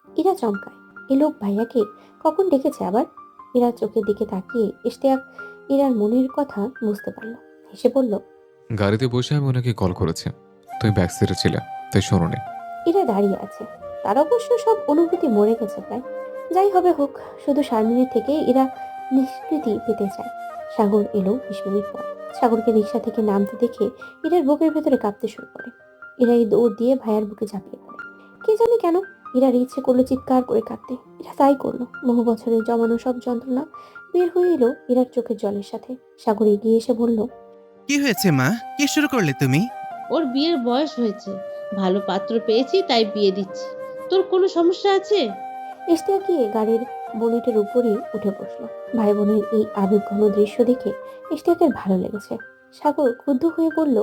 ইরা চমকায়। এ লোক ভাইয়াকে কখন ডেকেছে আবার? ইরার চোখের দিকে তাকিয়ে ইশতিয়াক ইরার মনের কথা বুঝতে পারল। হেসে বলল, গাড়িতে বসে আমি ওনাকে কল করেছি। তুমি ব্যাক সিটে ছিলে, তাই শোনোনি। ইরা দাঁড়িয়ে আছে। তার অবশ্য সব অনুভূতি মরে গেছে প্রায়। যাই হবে হোক, শুধু শারমিনের থেকে এরা নিষ্কৃতি পেতে চায়। সাগর এলো 20 মিনিট পর। সাগরকে রিক্সা থেকে নামতে দেখে ইরার বুকের ভেতরে কাঁপতে শুরু করে। ইরাই দৌড় দিয়ে ভাইয়ার বুকে ঝাঁপিয়ে পড়ে। কে জানে কেন ইরার ইচ্ছে করলো চিৎকার করে কাঁদতে। এরা তাই করলো। বহু বছরের জমানো সব যন্ত্রণা বের হয়ে এলো ইরার চোখের জলের সাথে। সাগর এগিয়ে এসে বলল, কি হয়েছে মা? কি শুরু করলে তুমি? ওর বিয়ের বয়স হয়েছে, ভালো পাত্র পেয়েছি তাই বিয়ে দিচ্ছি। তোর কোনো সমস্যা আছে? ইশতিয়াক গিয়ে গাড়ির বনেটের উপরে উঠে বসলো। ভাই বোনের এই আবেগঘন দৃশ্য দেখে ইশতিয়াকের ভালো লেগেছে। সাগর ক্ষুব্ধ হয়ে বলল,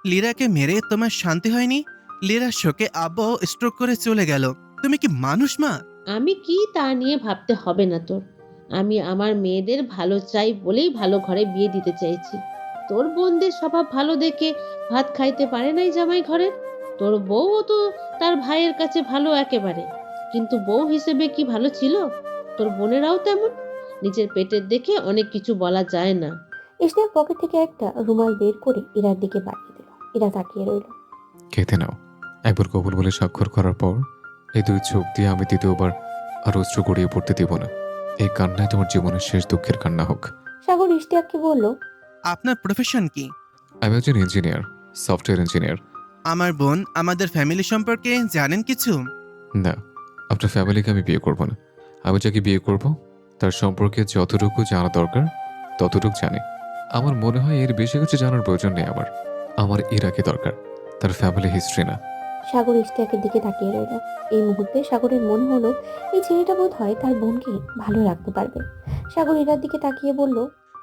লীরাকে মেরে তোমার শান্তি হয়নি? লীরার শোকে আব্বাও স্ট্রোক করে চলে গেল। তুমি কি মানুষ মা? আমি কি তা নিয়ে ভাবতে হবে না তোর। আমি আমার মেয়েদের ভালো চাই বলেই ভালো ঘরে বিয়ে দিতে চাইছি। তোর বোনদের স্বভাব ভালো দেখে ভাত খাইতে পারে নাই জামাই ঘরের। তোর বউও তো তার ভাইয়ের কাছে ভালো একেবারে, কিন্তু বউ হিসেবে কি ভালো ছিল? তোর বোনেরাও তেমন। নিজের পেটের দেখে অনেক কিছু বলা যায় না। ইশতিয়াক পকেট থেকে একটা রুমাল বের করে ইরার দিকে বাড়িয়ে দিল। ইরা তাকিয়ে রইল। খেতে নাও। একবার কবুল বলে স্বাক্ষর করার পর এই দুই চোখ দিয়ে আমি দ্বিতীয়বার আর অশ্রু গড়িয়ে পড়তে দিব না। এই কান্নায় তোমার জীবনের শেষ দুঃখের কান্না হোক। সাগর ইশতিয়াককে বলল, আপনার প্রফেশন কি? আমি একজন ইঞ্জিনিয়ার, সফটওয়্যার ইঞ্জিনিয়ার। আমার বোন আমাদের ফ্যামিলি সম্পর্কে জানেন কিছু? না, আপনার ফ্যামিলিকে আমি বিয়ে করব না। আমি যাকে বিয়ে করব তার সম্পর্কে যতটুকু জানা দরকার ততটুকু জানি। আমার মনে হয় এর বেশি কিছু জানার প্রয়োজন নেই আমার। আমার ইরাকে দরকার, তার ফ্যামিলি হিস্ট্রি না। সাগর ইশতিয়াকের দিকে তাকিয়ে রইল। এই মুহূর্তে সাগরের মনে হলো এই ছেলেটা বোধ হয় তার বোনকে ভালো রাখতে পারবে। সাগর ইরার দিকে তাকিয়ে বলল,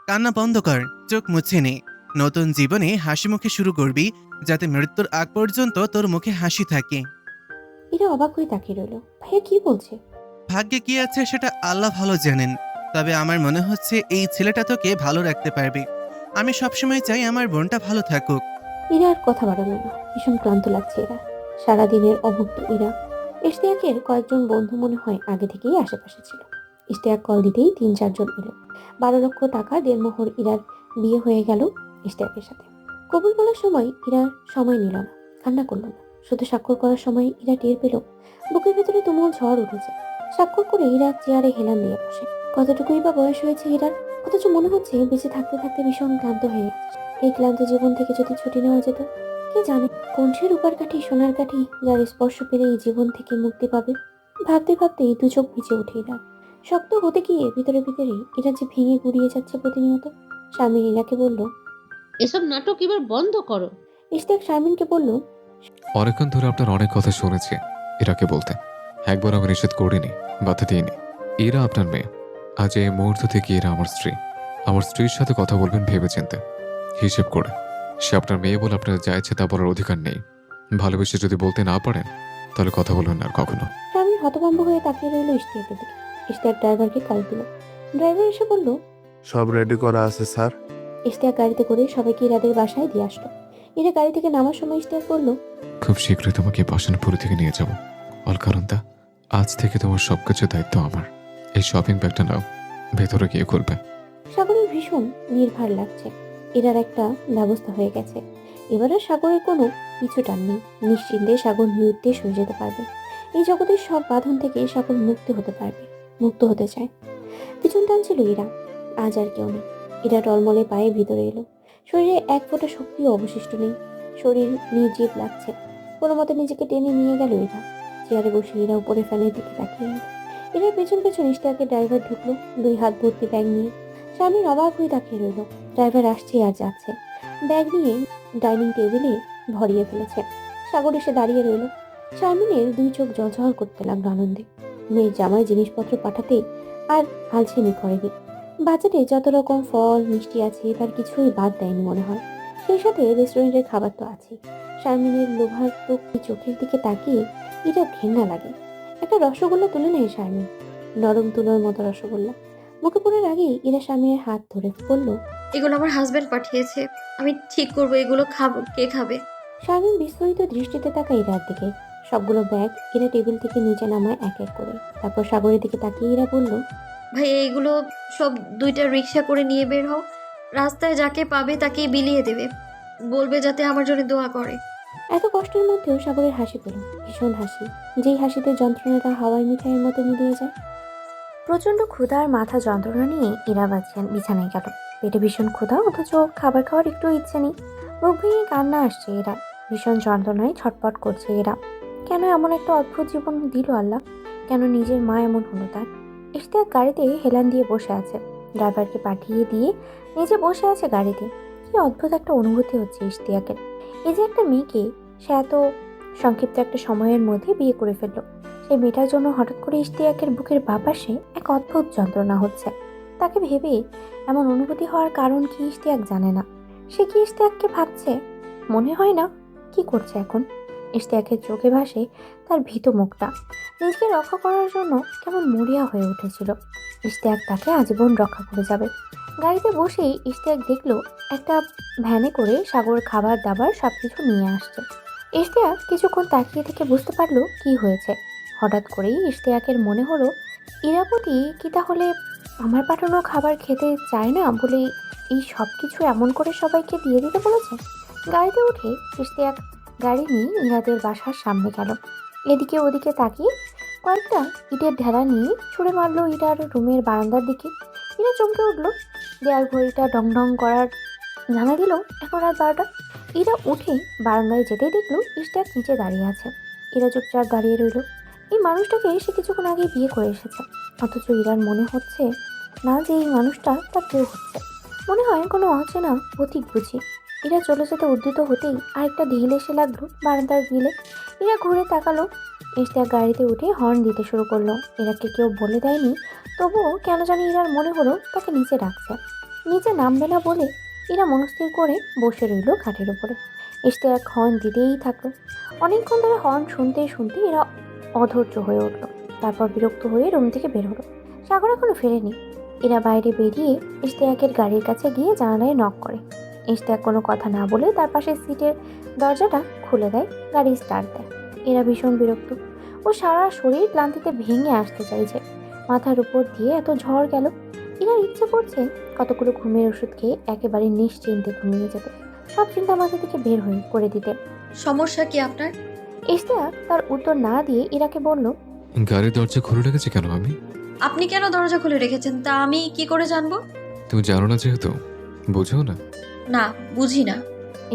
কান্না বন্ধ কর, চোখ মুছে নে। নতুন জীবনে হাসি মুখে শুরু করবি, যাতে মৃত্যুর আগ পর্যন্ত তোর মুখে হাসি থাকে। ইরা অবাক হয়ে তাকিয়ে রইল। ভাইয়া কি বলছে? ভাগ্যে কি আছে সেটা আল্লাহ ভালো জানেন, তবে আমার মনে হচ্ছে এই ছেলেটা তোকে ভালো রাখতে পারবে। আমি সবসময় চাই আমার বোনটা ভালো থাকুক। ইরা আর কথা বাড়ালো না। ভীষণ ক্লান্ত লাগছে এরা। সারাদিনের অভুক্ত ইরা। ইশতিয়াকের কয়েকজন বন্ধু মনে হয় আগে থেকেই আশেপাশে ছিল। ইশতিয়াক কল দিতেই ৩-৪ জন এলো। ১২ লক্ষ টাকা দেড়মোহর ইরার বিয়ে হয়ে গেল ইশতিয়াকের সাথে। কবুল বলার সময় ইরা সময় নিল না, কান্না করলো না। শুধু স্বাক্ষর করার সময় ইরা টের পেল বুকের ভেতরে তুমুল ঝড় উঠেছে। স্বাক্ষর করে ইরা চেয়ারে হেলান দিয়ে বসে। কতটুকুই বা বয়স হয়েছে ইরার, অথচ মনে হচ্ছে বেঁচে থাকতে থাকতে ভীষণ ক্লান্ত হয়ে গেছে। এই ক্লান্ত জীবন থেকে যদি ছুটি নেওয়া যেত, কে জানে কণ্ঠের রূপার কাঠি সোনার কাঠি যার স্পর্শ পেলে এই জীবন থেকে মুক্তি পাবে। ভাবতে ভাবতেই দু চোখ ভিজে উঠে ইরা। শক্ত হতে গিয়ে ভিতরে ভিতরে এরা যে ভেঙে গুড়িয়ে যাচ্ছে প্রতিনিয়ত। শারমিন ইরাকে বলল, এসব নাটক এবার বন্ধ করো। ইশতিয়াক শারমিনকে বলল, অনেকক্ষণ ধরে আপনার অনেক কথা শুনেছি ইরাকে বলতে। একবার আমি নিষেধ করিনি, বাধা দিইনি। এরা আপনার মেয়ে। আজ এই মুহূর্ত থেকে এরা আমার স্ত্রী। আমার স্ত্রীর সাথে কথা বলবেন ভেবে চিন্তে, হিসেব করে। সে আপনার মেয়ে বলে আপনার যা ইচ্ছে তা বলার অধিকার নেই। ভালোবেসে যদি বলতে না পারেন তাহলে কথা বলবেন না আর কখনো। শারমিন হতভম্ব হয়ে তাকিয়ে রইল ইশতিয়াকের দিকে। ইশতিয়াক ড্রাইভারকে কল দিল। ড্রাইভার এসে বলল, সব রেডি করা আছে স্যার। ইশতিয়াক গাড়িতে করে সবাইকে ইরাদের বাসায় দিয়ে আসলো। ইরা গাড়ি থেকে নামার সময় ইশতিয়াক বলল, খুব শীঘ্রই তোমাকে বাসনপুরি থেকে নিয়ে যাব। অলকারন্তা, আজ থেকে তোমার সবকিছু দায়িত্ব আমার। এই শপিং ব্যাগটা নাও, ভেতরে গিয়ে খুলবে। সাগরের ভীষণ নির্ভার লাগছে। এরার একটা ব্যবস্থা হয়ে গেছে। এবার আর সাগরের কোনো পিছু টান নেই। নিশ্চিন্তে সাগর নিরুদ্দেশ হয়ে যেতে পারবে। এই জগতের সব বাঁধন থেকে সাগর মুক্ত হতে পারবে, মুক্ত হতে চায়। পিছন টানছিল ইরা। আজ আর কেউ নেই। ইরা টলমলে পায়ে ভিতরে এলো। শরীরে এক ফোঁটা শক্তিও অবশিষ্ট নেই। শরীর নির্জীব লাগছে। কোনো মতে নিজেকে টেনে নিয়ে গেল ইরা। চেয়ারে বসে ইরা উপরে ফ্যানের দিকে তাকিয়ে রইল। ইরার পেছন পেছন ইশতিয়াকের ড্রাইভার ঢুকলো 2 হাত ভর্তি ব্যাগ নিয়ে। স্বামীর অবাক হয়ে তাকিয়ে রইল। ড্রাইভার আসছে আর যাচ্ছে, ব্যাগ নিয়ে ডাইনিং টেবিলে ভরিয়ে ফেলেছে। সাগর এসে দাঁড়িয়ে রইল। শারমিনের 2 চোখ জ্বলজ্বল করতে লাগলো আনন্দে। মেয়ের জামায় জিনিসপত্র পাঠাতে আর আলসেমি করেনি। বাজারে যত রকম ফল মিষ্টি আছে তার কিছুই বাদ দেয়নি মনে হয়। সেই সাথে রেস্টুরেন্টের খাবার তো আছে। শারমিনের লোভার্ত চোখের দিকে তাকিয়ে এটা ঘেন্না লাগে। একটা রসগোল্লা তুলে নেয় শারমিন, নরম তুলোর মতো রসগোল্লা। মুখে পড়ার আগেই ইরা শারমিনের হাত ধরে বলল, এগুলো আমার হাজবেন্ড পাঠিয়েছে, আমি ঠিক করবো এগুলো খাবো, কে খাবে? শারমিন বিস্ফোরিত দৃষ্টিতে তাকায় ইরার দিকে। সবগুলো ব্যাগ ইরা টেবিল থেকে নিচে নামায় এক এক করে। তারপর সাগরের দিকে তাকিয়ে ইরা বলল, ভাই এইগুলো সব 2টা রিক্সা করে নিয়ে বের হও। রাস্তায় যাকে পাবে তাকেই বিলিয়ে দেবে, বলবে যাতে আমার জন্য দোয়া করে। এত কষ্টের মধ্যেও সাগরের হাসি পেল, ভীষণ হাসি, যেই হাসিতে যন্ত্রণাটা হাওয়ায় মিঠাইয়ের মতো মিলিয়ে যায়। প্রচন্ড ক্ষুধা আর মাথা যন্ত্রণা নিয়ে ইরা বিছানায় গেল। পেটে ভীষণ ক্ষুধা, অথচ খাবার খাওয়ার একটু ইচ্ছে নেই। মুখ ভেঙে কান্না আসছে এরা। ভীষণ যন্ত্রণায় ছটপট করছে এরা। কেন এমন একটা অদ্ভুত জীবন দিল আল্লাহ? কেন নিজের মা এমন হলো তার? ইশতিয়াক গাড়িতে হেলান দিয়ে বসে আছে। ড্রাইভারকে পাঠিয়ে দিয়ে নিজে বসে আছে গাড়িতে। কি অদ্ভুত একটা অনুভূতি হচ্ছে ইশতিয়াকের। এই যে একটা মেয়েকে সে এত সংক্ষিপ্ত একটা সময়ের মধ্যে বিয়ে করে ফেললো, সেই মেয়েটার জন্য হঠাৎ করে ইশতিয়াকের বুকের বাপাশে এক অদ্ভুত যন্ত্রণা হচ্ছে। তাকে ভেবে এমন অনুভূতি হওয়ার কারণ কি ইশতিয়াক জানে না। সে কি ইশতিয়াককে ভাবছে? মনে হয় না। কি করছে এখন? ইশতিয়াকের চোখে ভাসে তার ভীত মুখটা। নিজেকে রক্ষা করার জন্য কেমন মরিয়া হয়ে উঠেছিল। ইশতিয়াক তাকে আজীবন রক্ষা করে যাবে। গাড়িতে বসেই ইশতিয়াক দেখলো একটা ভ্যানে করে সাগর খাবার দাবার সবকিছু নিয়ে আসছে। ইশতিয়াক কিছুক্ষণ তাকিয়ে থেকে বুঝতে পারলো কি হয়েছে। হঠাৎ করেই ইশতিয়াকের মনে হলো ইরাবতী কি তাহলে আমার পাঠানো খাবার খেতে চায় না বলে এই সব কিছু এমন করে সবাইকে দিয়ে দিতে বলেছে। গাড়িতে উঠে ইশতিয়াক গাড়ি নিয়ে ইরাদের বাসার সামনে গেল। এদিকে ওদিকে তাকিয়ে কয়েকটা ইটের ঢেলা নিয়ে ছুঁড়ে মারলো ইরার রুমের বারান্দার দিকে। ইরা চমকে উঠলো। দেয়াল ঘড়িটা ডং ডং করার জানা দিল এখন রাত 12টা। ইরা উঠে বারান্দায় যেতেই দেখলো ইশতিয়াক নিচে দাঁড়িয়ে আছে। ইরা চুপচাপ দাঁড়িয়ে রইল। এই মানুষটাকে সে কিছুক্ষণ আগে বিয়ে করে এসেছে, অথচ ইরার মনে হচ্ছে না যে এই মানুষটা তার কেউ হচ্ছে। মনে হয় কোনো অচেনা পথিক বুঝি। ইরা চলে যেতে উদ্ধৃত হতেই আরেকটা ঢিল এসে লাগলো বারান্দার গ্রিলে। ইরা ঘুরে তাকালো। ইশতিয়াক গাড়িতে উঠে হর্ন দিতে শুরু করলো। ইরাকে কেউ বলে দেয়নি, তবুও কেন জানি ইরার মনে হলো তাকে নিচে ডাকছে। নিচে নামবে না বলে ইরা মনস্থির করে বসে রইল খাটের উপরে। ইশতিয়াক হর্ন দিতেই থাকলো। অনেকক্ষণ ধরে হর্ন শুনতে শুনতে এরা অধৈর্য হয়ে উঠলো। তারপর বিরক্ত হয়ে রুম থেকে বের হলো। সাগর এখনো ফেরেনি। এরা বাইরে বেরিয়ে ইশতিয়াকের গাড়ির কাছে গিয়ে জানালায় নক করে। ইশতিয়াক কোনো কথা না বলে তার পাশের সিটের দরজাটা খুলে দেয়, গাড়ি স্টার্ট দেয়। এরা ভীষণ বিরক্ত। ও সারা শরীর ক্লান্তিতে ভেঙে আসতে চাইছে। মাথার উপর দিয়ে এত ঝড় গেল। এরা ইচ্ছে করছে কতগুলো ঘুমের ওষুধ খেয়ে একেবারে নিশ্চিন্তে ঘুমিয়ে যেতে, সব চিন্তা মাথা থেকে বের হয়ে করে দিতে। সমস্যা কি আপনার? ইশতিয়াক তার উত্তর না দিয়ে ইরাকে বলল, গাড়ির দরজা খুলে রেখেছি কেন আমি? আপনি কেন দরজা খুলে রেখেছেন তা আমি কি করে জানবো? তুমি জানো না যেহেতু বুঝো না। না, বুঝি না।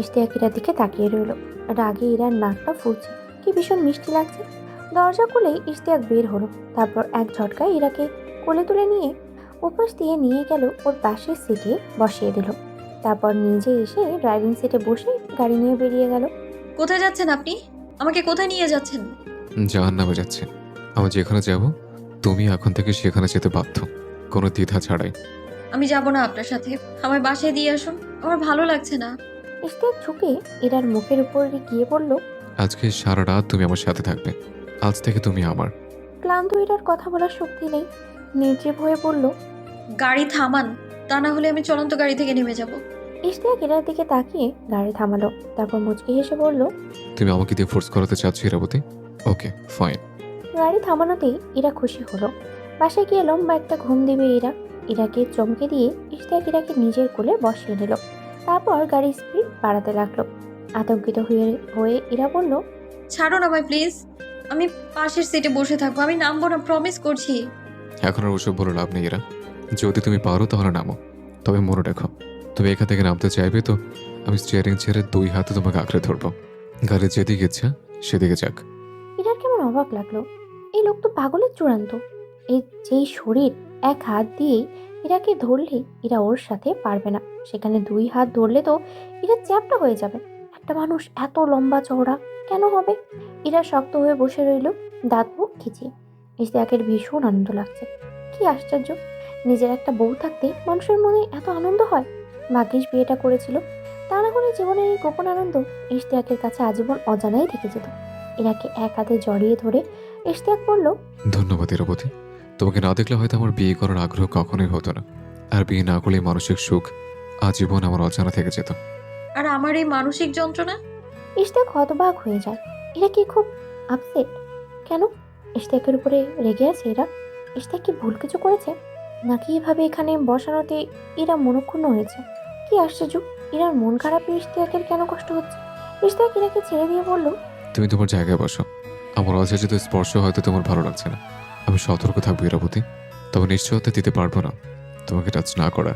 ইশতিয়াক ইরার দিকে তাকিয়ে রইল। রাগে ইরার নাকটা ফুটছে, কি ভীষণ মিষ্টি লাগছে। দরজা খুলেই ইশতিয়াক বের হলো। তারপর এক ঝটকায় ইরাকে কোলে তুলে নিয়ে উপাস দিয়ে নিয়ে গেল ওর পাশের সিটে বসিয়ে দিল। তারপর নিজে এসে ড্রাইভিং সিটে বসে গাড়ি নিয়ে বেরিয়ে গেল। কোথায় যাচ্ছেন আপনি? আমাকে কোথায় নিয়ে যাচ্ছেন? জাহান্নামে যাচ্ছে। আমি যেখানে যাব তুমি এখন থেকে সেখানে যেতে বাধ্য, কোনো দ্বিধা ছাড়াই। আমি যাব না আপনার সাথে। আমার বাসায় দিয়ে আসুন, আমার ভালো লাগছে না। ইশতিয়াক ঝুঁকে ইরার মুখের উপর গিয়ে বলল, আজকে সারা রাত তুমি আমার সাথে থাকবে। আজ থেকে তুমি আমার। ক্লান্ত ইরার কথা বলার শক্তি নেই। নির্জীব হয়ে বলল, গাড়ি থামান, তা না হলে আমি চলন্ত গাড়ি থেকে নেমে যাব। ইশতিয়াক ইরার দিকে তাকিয়ে গাড়ি থামালো। তারপর মুচকি হেসে বলল, তুমি আমাকে দিয়ে ফোর্স করাতে চাচ্ছ ইরাবতী? Okay fine. গাড়ি থামানোতেই ইরা খুশি হলো। বাসায় গিয়ে লম্বা একটা ঘুম দেবে ইরা। ইরাকে চমকে দিয়ে ইশতিয়াক ইরাকে নিজের কোলে বসিয়ে নিল। তারপর গাড়ির স্পিড বাড়াতে লাগলো। আতঙ্কিত হয়ে ইরা বলল, ছাড়ুন আমায় প্লিজ। আমি পাশের সিটে বসে থাকবো, আমি নামবো না, প্রমিস করছি। এখন আর ওসব বলে লাভ নেই ইরা। যদি তুমি পারো তাহলে নামো, তবে মনে রেখো তুমি এখান থেকে নামতে চাইবে তো আমি স্টিয়ারিং ছেড়ে 2 হাতে তোমাকে আঁকড়ে ধরবো। গাড়ি যেদিকে ইচ্ছা সেদিকে যাক। ইরার কেমন অবাক লাগলো। এই লোক তো পাগলের চূড়ান্ত। এই যেই শরীর, এক হাত দিয়েই ইরাকে ধরলে ইরা ওর সাথে পারবে না, সেখানে 2 হাত ধরলে তো ইরা চ্যাপ্টা হয়ে যাবে। একটা মানুষ এত লম্বা চওড়া কেন হবে? ইরা শক্ত হয়ে বসে রইল, দাঁত মুখ খিচিয়ে। ইশতিয়াকের ভীষণ আনন্দ লাগছে। কি আশ্চর্য, নিজের একটা বউ থাকতে মানুষের মনে এত আনন্দ হয়। ভাগ্যিস বিয়েটা করেছিল, তা না হলে জীবনের এই গোপন আনন্দ ইশতিয়াকের কাছে আজীবন অজানাই থেকে যেত। ইরাকে এক হাতে জড়িয়ে ধরে ইশতিয়াক বলল, ধন্যবাদ ইরাবতী। তোমাকে না দেখলে হয়তো আমার বিয়ে করার আগ্রহ কখনোই হতো না। আর বিয়ে না করলে মানসিক সুখ আজীবন আমার অজানা থেকে যেত। আর আমার এই মানসিক যন্ত্রণা? ইশতিয়াক হতবাক হয়ে যায়। এরা কি খুব আপসেট? কেন ইশতিয়াকের উপরে রেগে আছে এরা? ইশতিয়াক কি ভুল কিছু করেছে, নাকি এভাবে এখানে বসানোতে এরা মনক্ষুণ্ণ হয়েছে? কি আশ্চর্য, এরার মন খারাপে ইশতিয়াকের কেন কষ্ট হচ্ছে? ইশতিয়াক এরাকে ছেড়ে দিয়ে বলল, তুমি তোমার জায়গায় বসো। আমার অযাচিত স্পর্শ হয়তো তোমার ভালো লাগছে না। আমি সতর্ক থাকবো ইরাবতী, তবে নিশ্চয়তা দিতে পারবো না তোমাকে টাচ না করা।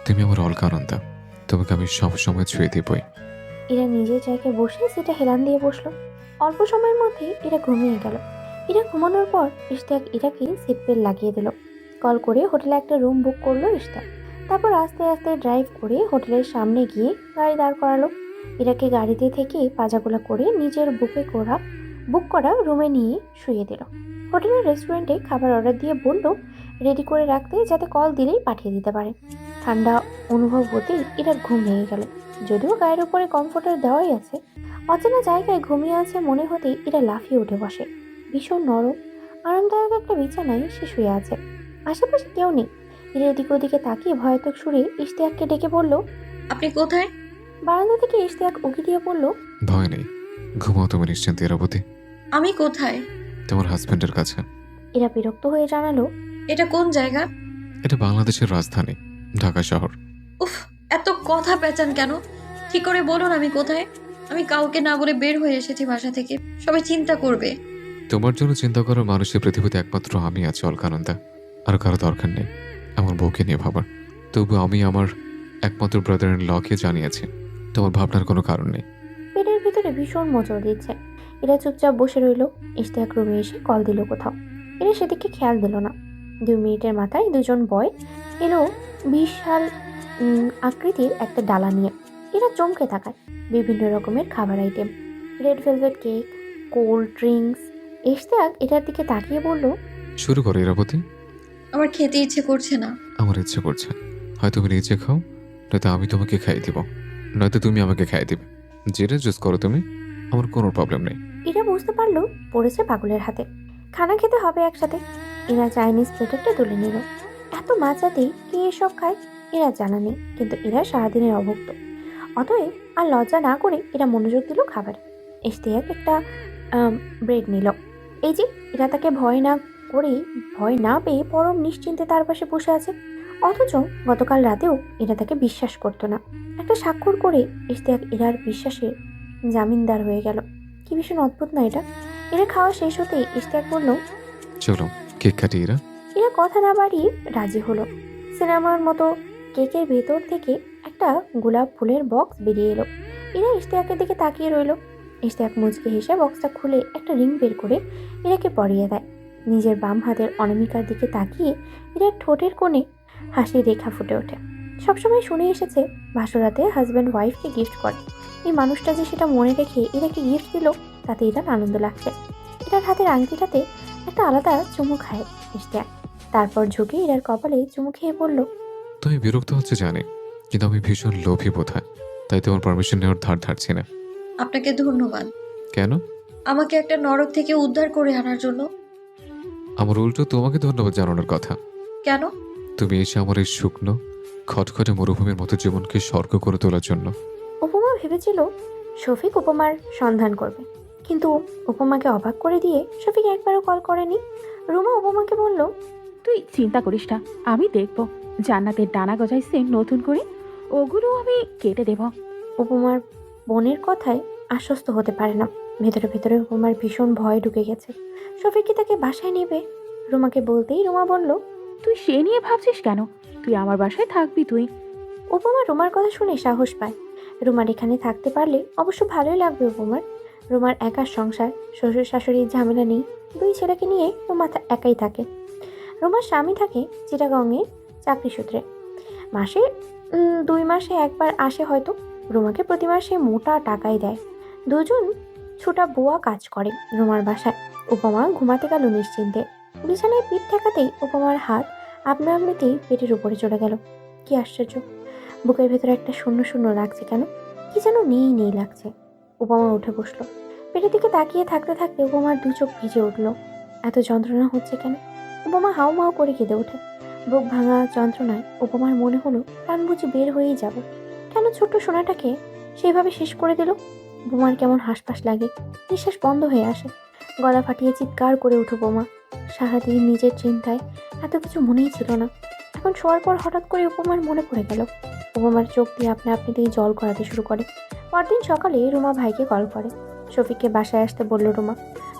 তুমি আমার অলকা আনন্দা, তোমাকে আমি সবসময় ছুঁয়ে দিবই। এরা নিজের জায়গায় বসে সেটা হেলান দিয়ে বসলো। অল্প সময়ের মধ্যে এরা ঘুমিয়ে গেল। এরা ঘুমানোর পর ইশতিয়াক ইরাকে সিট বেল্ট লাগিয়ে দিল। কল করে হোটেলে একটা রুম বুক করলো ইশতিয়াক। তারপর আস্তে আস্তে ড্রাইভ করে হোটেলের সামনে গিয়ে গাড়ি দাঁড় করালো। ইরাকে গাড়িতে থেকে পাজাগুলা করে নিজের বুক করা রুমে নিয়ে শুয়ে দিল। হোটেলের রেস্টুরেন্টে খাবার অর্ডার দিয়ে বলল রেডি করে রাখতে, যাতে কল দিলেই পাঠিয়ে দিতে পারে। ঠান্ডা অনুভব হতেই এরার ঘুম ভেঙে গেল। যদিও গায়ের উপরে কমফোর্টার দেওয়াই আছে, অচেনা জায়গায় ঘুমিয়ে আছে মনে হতেই এরা লাফিয়ে উঠে বসে। ভীষণ নরম আরামদায়ক একটা বিছানায় সে শুয়ে আছে। আশেপাশে কেউ নেই। এরা এদিকে ওদিকে তাকিয়ে ভয়াতক সুরে ইশতিয়াককে ডেকে বলল, আপনি কোথায়? বারান্দা থেকে ইশতিয়াক উকি দিয়ে বলল, ভয় নেই, ঘুমাও তুমি নিশ্চিন্তে ইরাবতী। আমি কোথায়? তোমার হাজবেন্ডের কাছে। এরা বিরক্ত হয়ে জানালো, এটা কোন জায়গা? এটা বাংলাদেশের রাজধানী ঢাকা শহর। উফ, এত কথা পেঁচান কেন? ঠিক করে বলুন আমি কোথায়। আমি কাউকে না বলে বের হয়ে এসেছি বাসা থেকে, সবাই চিন্তা করবে। তোমার জন্য চিন্তা করার মানুষের পৃথিবীতে একমাত্র আমি আছি অলকানন্দা। আর কারো দরকার নেই আমার বউকে নিয়ে ভাবার। তবু আমি আমার একমাত্র ব্রাদার ইন লকে জানিয়েছি, তোমার ভাবনার কোনো কারণ নেই। পেটের ভিতরে ভীষণ মোচড় দিচ্ছে। এরা চুপচাপ বসে রইল। ইশতিয়াক রুমে এসে কল দিল কোথাও। এরা সেদিকে খেয়াল দিল না। 2 মিনিটের মাথায় দুজন বয় এলো বিশাল আকৃতির একটা ডালা নিয়ে। এরা চমকে তাকায়। বিভিন্ন রকমের খাবার item, red velvet cake, cold drinks. Ishtiaq এটার দিকে তাকিয়ে বলল, শুরু করো ইরাবতী। আমার খেতে ইচ্ছে করছে না। আমার ইচ্ছে করছে, হয় তুমি নিজে খাও, নয়তো আমি তোমাকে খাইয়ে দিব, নয়তো তুমি আমাকে খাইয়ে দিবে। যেটা চুজ করো তুমি, আমার কোনো প্রবলেম নেই। এরা বুঝতে পারলো পড়েছে পাগলের হাতে। খানা খেতে হবে একসাথে। এরা চাইনিজ প্লেটারটা তুলে নিল। এত মাঝরাতেই কে এসব খায় এরা জানা নেই, কিন্তু এরা সারাদিনের অভুক্ত। অতএব আর লজ্জা না করে এরা মনোযোগ দিল খাবারে। ইশতিয়াক একটা ব্রেড নিল। এই যে এরা তাকে ভয় না পেয়ে পরম নিশ্চিন্তে তার পাশে বসে আছে। অথচ গতকাল রাতেও এরা তাকে বিশ্বাস করতো না। একটা স্বাক্ষর করে ইশতিয়াক এরার বিশ্বাসের জামিনদার হয়ে গেল। কি ভীষণ অদ্ভুত না এটা। এরা খাওয়া শেষ হতেই ইশতিয়াক বলল, চলো কেক কাটি এরা। এরা কথা না বাড়িয়ে রাজি হলো। সিনেমার মতো কেকের ভেতর থেকে একটা গোলাপ ফুলের বক্স বেরিয়ে এলো। এরা ইশতিয়াকের দিকে তাকিয়ে রইল। ইশতিয়াক মুচকে হেসে বক্সটা খুলে একটা রিং বের করে এরাকে পরিয়ে দেয়। নিজের বাম হাতের অনামিকার দিকে তাকিয়ে এরা ঠোঁটের কোণে হাসির রেখা ফুটে ওঠে। সবসময় শুনে এসেছে ভাসরাতে হাজব্যান্ড ওয়াইফকে গিফট করে। এই মানুষটা যে সেটা মনে রেখে এরাকে গিফট দিল, তাতে এটার আনন্দ লাগছে। এটার হাতের আংটিটাতে একটা আলাদা চুমু খায় ইশতিয়াক। তারপর ঝুঁকে এরার কপালে চুমু খেয়ে বলল, তুমি বিরক্ত হচ্ছে জানি, কিন্তু আমি ভীষণ লোভী বোধ হয়, তাই তোমার পারমিশন নেওয়ার ধার ধারছি না। আপনাকে ধন্যবাদ। কেন? আমাকে একটা নরক থেকে উদ্ধার করে আনার জন্য। আমার উল্টো তোমাকে ধন্যবাদ জানানোর কথা। কেন? তুমি এসে আমার এই শুকনো খটখটে মরুভূমির মতো জীবনকে স্বর্গ করে তোলার জন্য। উপমা ভেবেছিল শফিক উপমার সন্ধান করবে, কিন্তু উপমাকে অবাক করে দিয়ে শফিক একবারও কল করেনি। রুমা উপমাকে বলল, তুই চিন্তা করিস না, আমি দেখব। জান্নাতের ডানা গজাইছে নতুন করে, ওগুলো আমি কেটে দেব। উপমার বোনের কথায় আশ্বস্ত হতে পারে না। ভেতরে ভেতরে উপমার ভীষণ ভয় ঢুকে গেছে। শফিক কি তাকে বাসায় নেবে? রুমাকে বলতেই রুমা বলল, তুই সে নিয়ে ভাবছিস কেন? তুই আমার বাসায় থাকবি তুই। উপমা রুমার কথা শুনে সাহস পায়। রুমার এখানে থাকতে পারলে অবশ্য ভালোই লাগবে উপমার। রুমার একার সংসার, শ্বশুর শাশুড়ির ঝামেলা নেই। 2 ছেলেকে নিয়ে রুমা একাই থাকে। রুমার স্বামী থাকে চিটাগংয়ে চাকরি সূত্রে। মাসে 2 মাসে একবার আসে হয়তো। রুমাকে প্রতি মাসে মোটা টাকাই দেয়। দুজন ছোটা বুয়া কাজ করে রুমার বাসায়। উপমা ঘুমাতে গেল নিশ্চিন্তে। বিছানায় পিঠ ঠেকাতেই উপমার হাত আপনা আপনিতেই পেটের উপরে চলে গেল। কি আশ্চর্য! বুকের ভেতরে একটা শূন্য শূন্য লাগছে কেন? কি যেন নেই লাগছে। উপমা উঠে বসলো। পেটের দিকে তাকিয়ে থাকতে থাকতে উপমার 2 চোখ ভিজে উঠল। এত যন্ত্রণা হচ্ছে কেন? উপমা হাউমাউ করে কেঁদে ওঠে। বুক ভাঙা যন্ত্রণায় উপমার মনে হলো প্রাণ বুঝি বের হয়েই যাবে। কেন ছোট্ট সোনাটাকে সেইভাবে শেষ করে দিল? উপমার কেমন হাঁসফাঁস লাগে, নিঃশ্বাস বন্ধ হয়ে আসে। গলা ফাটিয়ে চিৎকার করে উঠে উপমা। সারাদিন নিজের চিন্তায় এত কিছু মনেই ছিল না। এখন শোয়ার পর হঠাৎ করে উপমার মনে পড়ে গেল। উপমার চোখ দিয়ে আপনি দিয়ে জল গড়াতে শুরু করে। পরদিন সকালে রুমা ভাইকে কল করে। শফিককে বাসায় আসতে বলল রুমা।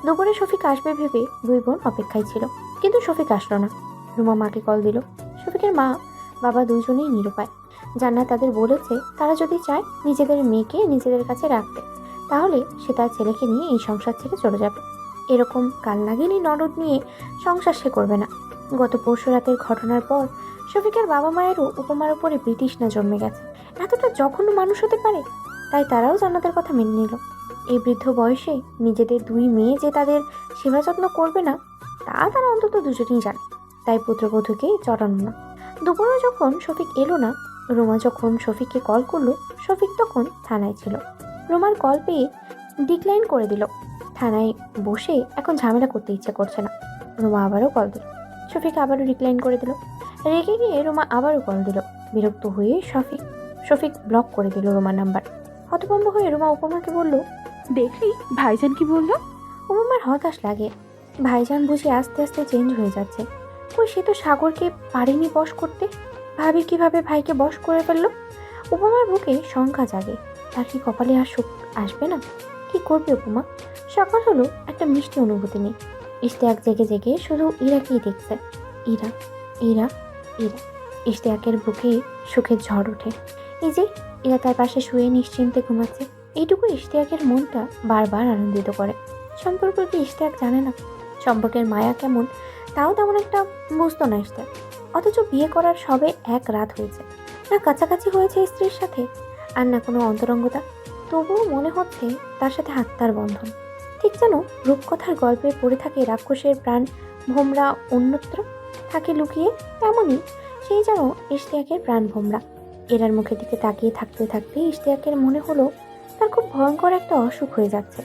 দুপুরে শফিক আসবে ভেবে 2 বোন অপেক্ষায় ছিল, কিন্তু শফিক আসলো না। রুমা মাকে কল দিল। শফিকের মা বাবা দুজনেই নিরুপায়। জান্নাত তাদের বলেছে তারা যদি চায় নিজেদের মেয়েকে নিজেদের কাছে রাখতে, তাহলে সে তার ছেলেকে নিয়ে এই সংসার ছেড়ে চলে যাবে। এরকম কাল নাগিনী ননদ নিয়ে সংসার সে করবে না। গত পরশু রাতের ঘটনার পর শফিকের বাবা মায়েরও উপমার উপরে বিতৃষ্ণা জন্মে গেছে। এতটা জঘন্য মানুষ হতে পারে? তাই তারাও জান্নাতের কথা মেনে নিল। এই বৃদ্ধ বয়সে নিজেদের 2 মেয়ে যে তাদের সেবা যত্ন করবে না, তা তারা অন্তত দুজনেই জানে। তাই পুত্রবধূকে চড়ানো না। দুপুরে যখন শফিক এলো না, রুমা যখন শফিককে কল করলো, শফিক তখন থানায় ছিল। রুমার কল পেয়ে ডিক্লাইন করে দিল। থানায় বসে এখন ঝামেলা করতে ইচ্ছে করছে না। রুমা আবারও কল দিল। শফিক আবারও ডিক্লাইন করে দিল। রেগে গিয়ে রুমা আবারও কল দিল। বিরক্ত হয়ে শফিক ব্লক করে দিল রুমার নাম্বার। হতভম্ব হয়ে রুমা উপমাকে বলল, দেখলি ভাইজান কি বললো? উপমার হতাশ লাগে। ভাইজান বুঝি আস্তে আস্তে চেঞ্জ হয়ে যাচ্ছে। কই সে তো সাগরকে পারেনি বশ করতে, ভাবি কিভাবে ভাইকে বশ করে ফেললো। উপমার বুকে শঙ্কা জাগে, তার কি কপালে আর সুখ আসবে না? কি করবে উপমা? সকাল হলো, একটা মিষ্টি অনুভূতি নেই। ইশতিয়াক জেগে জেগে শুধু ইরাকেই দেখছে। ইরা, ইরা, ইরা। ইশতিয়াকের বুকে সুখের ঝড় ওঠে। এই যে ইরা তার পাশে শুয়ে নিশ্চিন্তে ঘুমাচ্ছে, এইটুকু ইশতিয়াকের মনটা বারবার আনন্দিত করে। সম্পর্ক কি ইশতিয়াক জানে না? সম্পর্কের মায়া কেমন তাও তেমন একটা বুঝতো না ইশতিয়াক। অথচ বিয়ে করার সবে এক রাত হয়েছে, না কাছাকাছি হয়েছে স্ত্রীর সাথে, আর না কোনো অন্তরঙ্গতা। তবুও মনে হচ্ছে তার সাথে আত্মার বন্ধন। ঠিক যেন রূপকথার গল্পে পড়ে থাকে রাক্ষসের প্রাণ ভোমরা অন্যত্র থাকে লুকিয়ে, তেমনই সেই যেন ইশতিয়াকের প্রাণ ভোমরা। এরার মুখের দিকে তাকিয়ে থাকতে থাকতে ইশতিয়াকের মনে হলো তার খুব ভয়ঙ্কর একটা অসুখ হয়ে যাচ্ছে।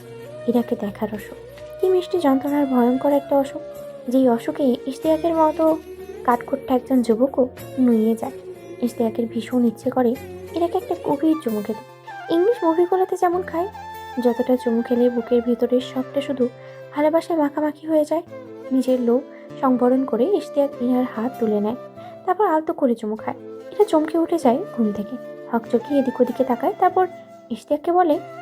ইরাকে দেখার অসুখ, কি মিষ্টি যন্ত্রণার ভয়ঙ্কর একটা অসুখ, যেই অসুখে ইশতিয়াকের মতো কাঠখোট্টা একজন যুবকও নুয়ে যায়। ইশতিয়াকের ভীষণ ইচ্ছে করে ইরাকে একটা গভীর চুমু খেতে, ইংলিশ মুভিগুলোতে যেমন খায়। যতটা চুমু খেলে বুকের ভিতরের সবটা শুধু ভালোবাসায় মাখামাখি হয়ে যায়। নিজের লোভ সংবরণ করে ইশতিয়াক ইরার হাত তুলে নেয়, তারপর আলতো করে চুমু খায়। এটা চমকে উঠে যায় ঘুম থেকে, হকচকিয়ে এদিক ওদিকে তাকায়, তারপর ইশতিয়াককে বলে,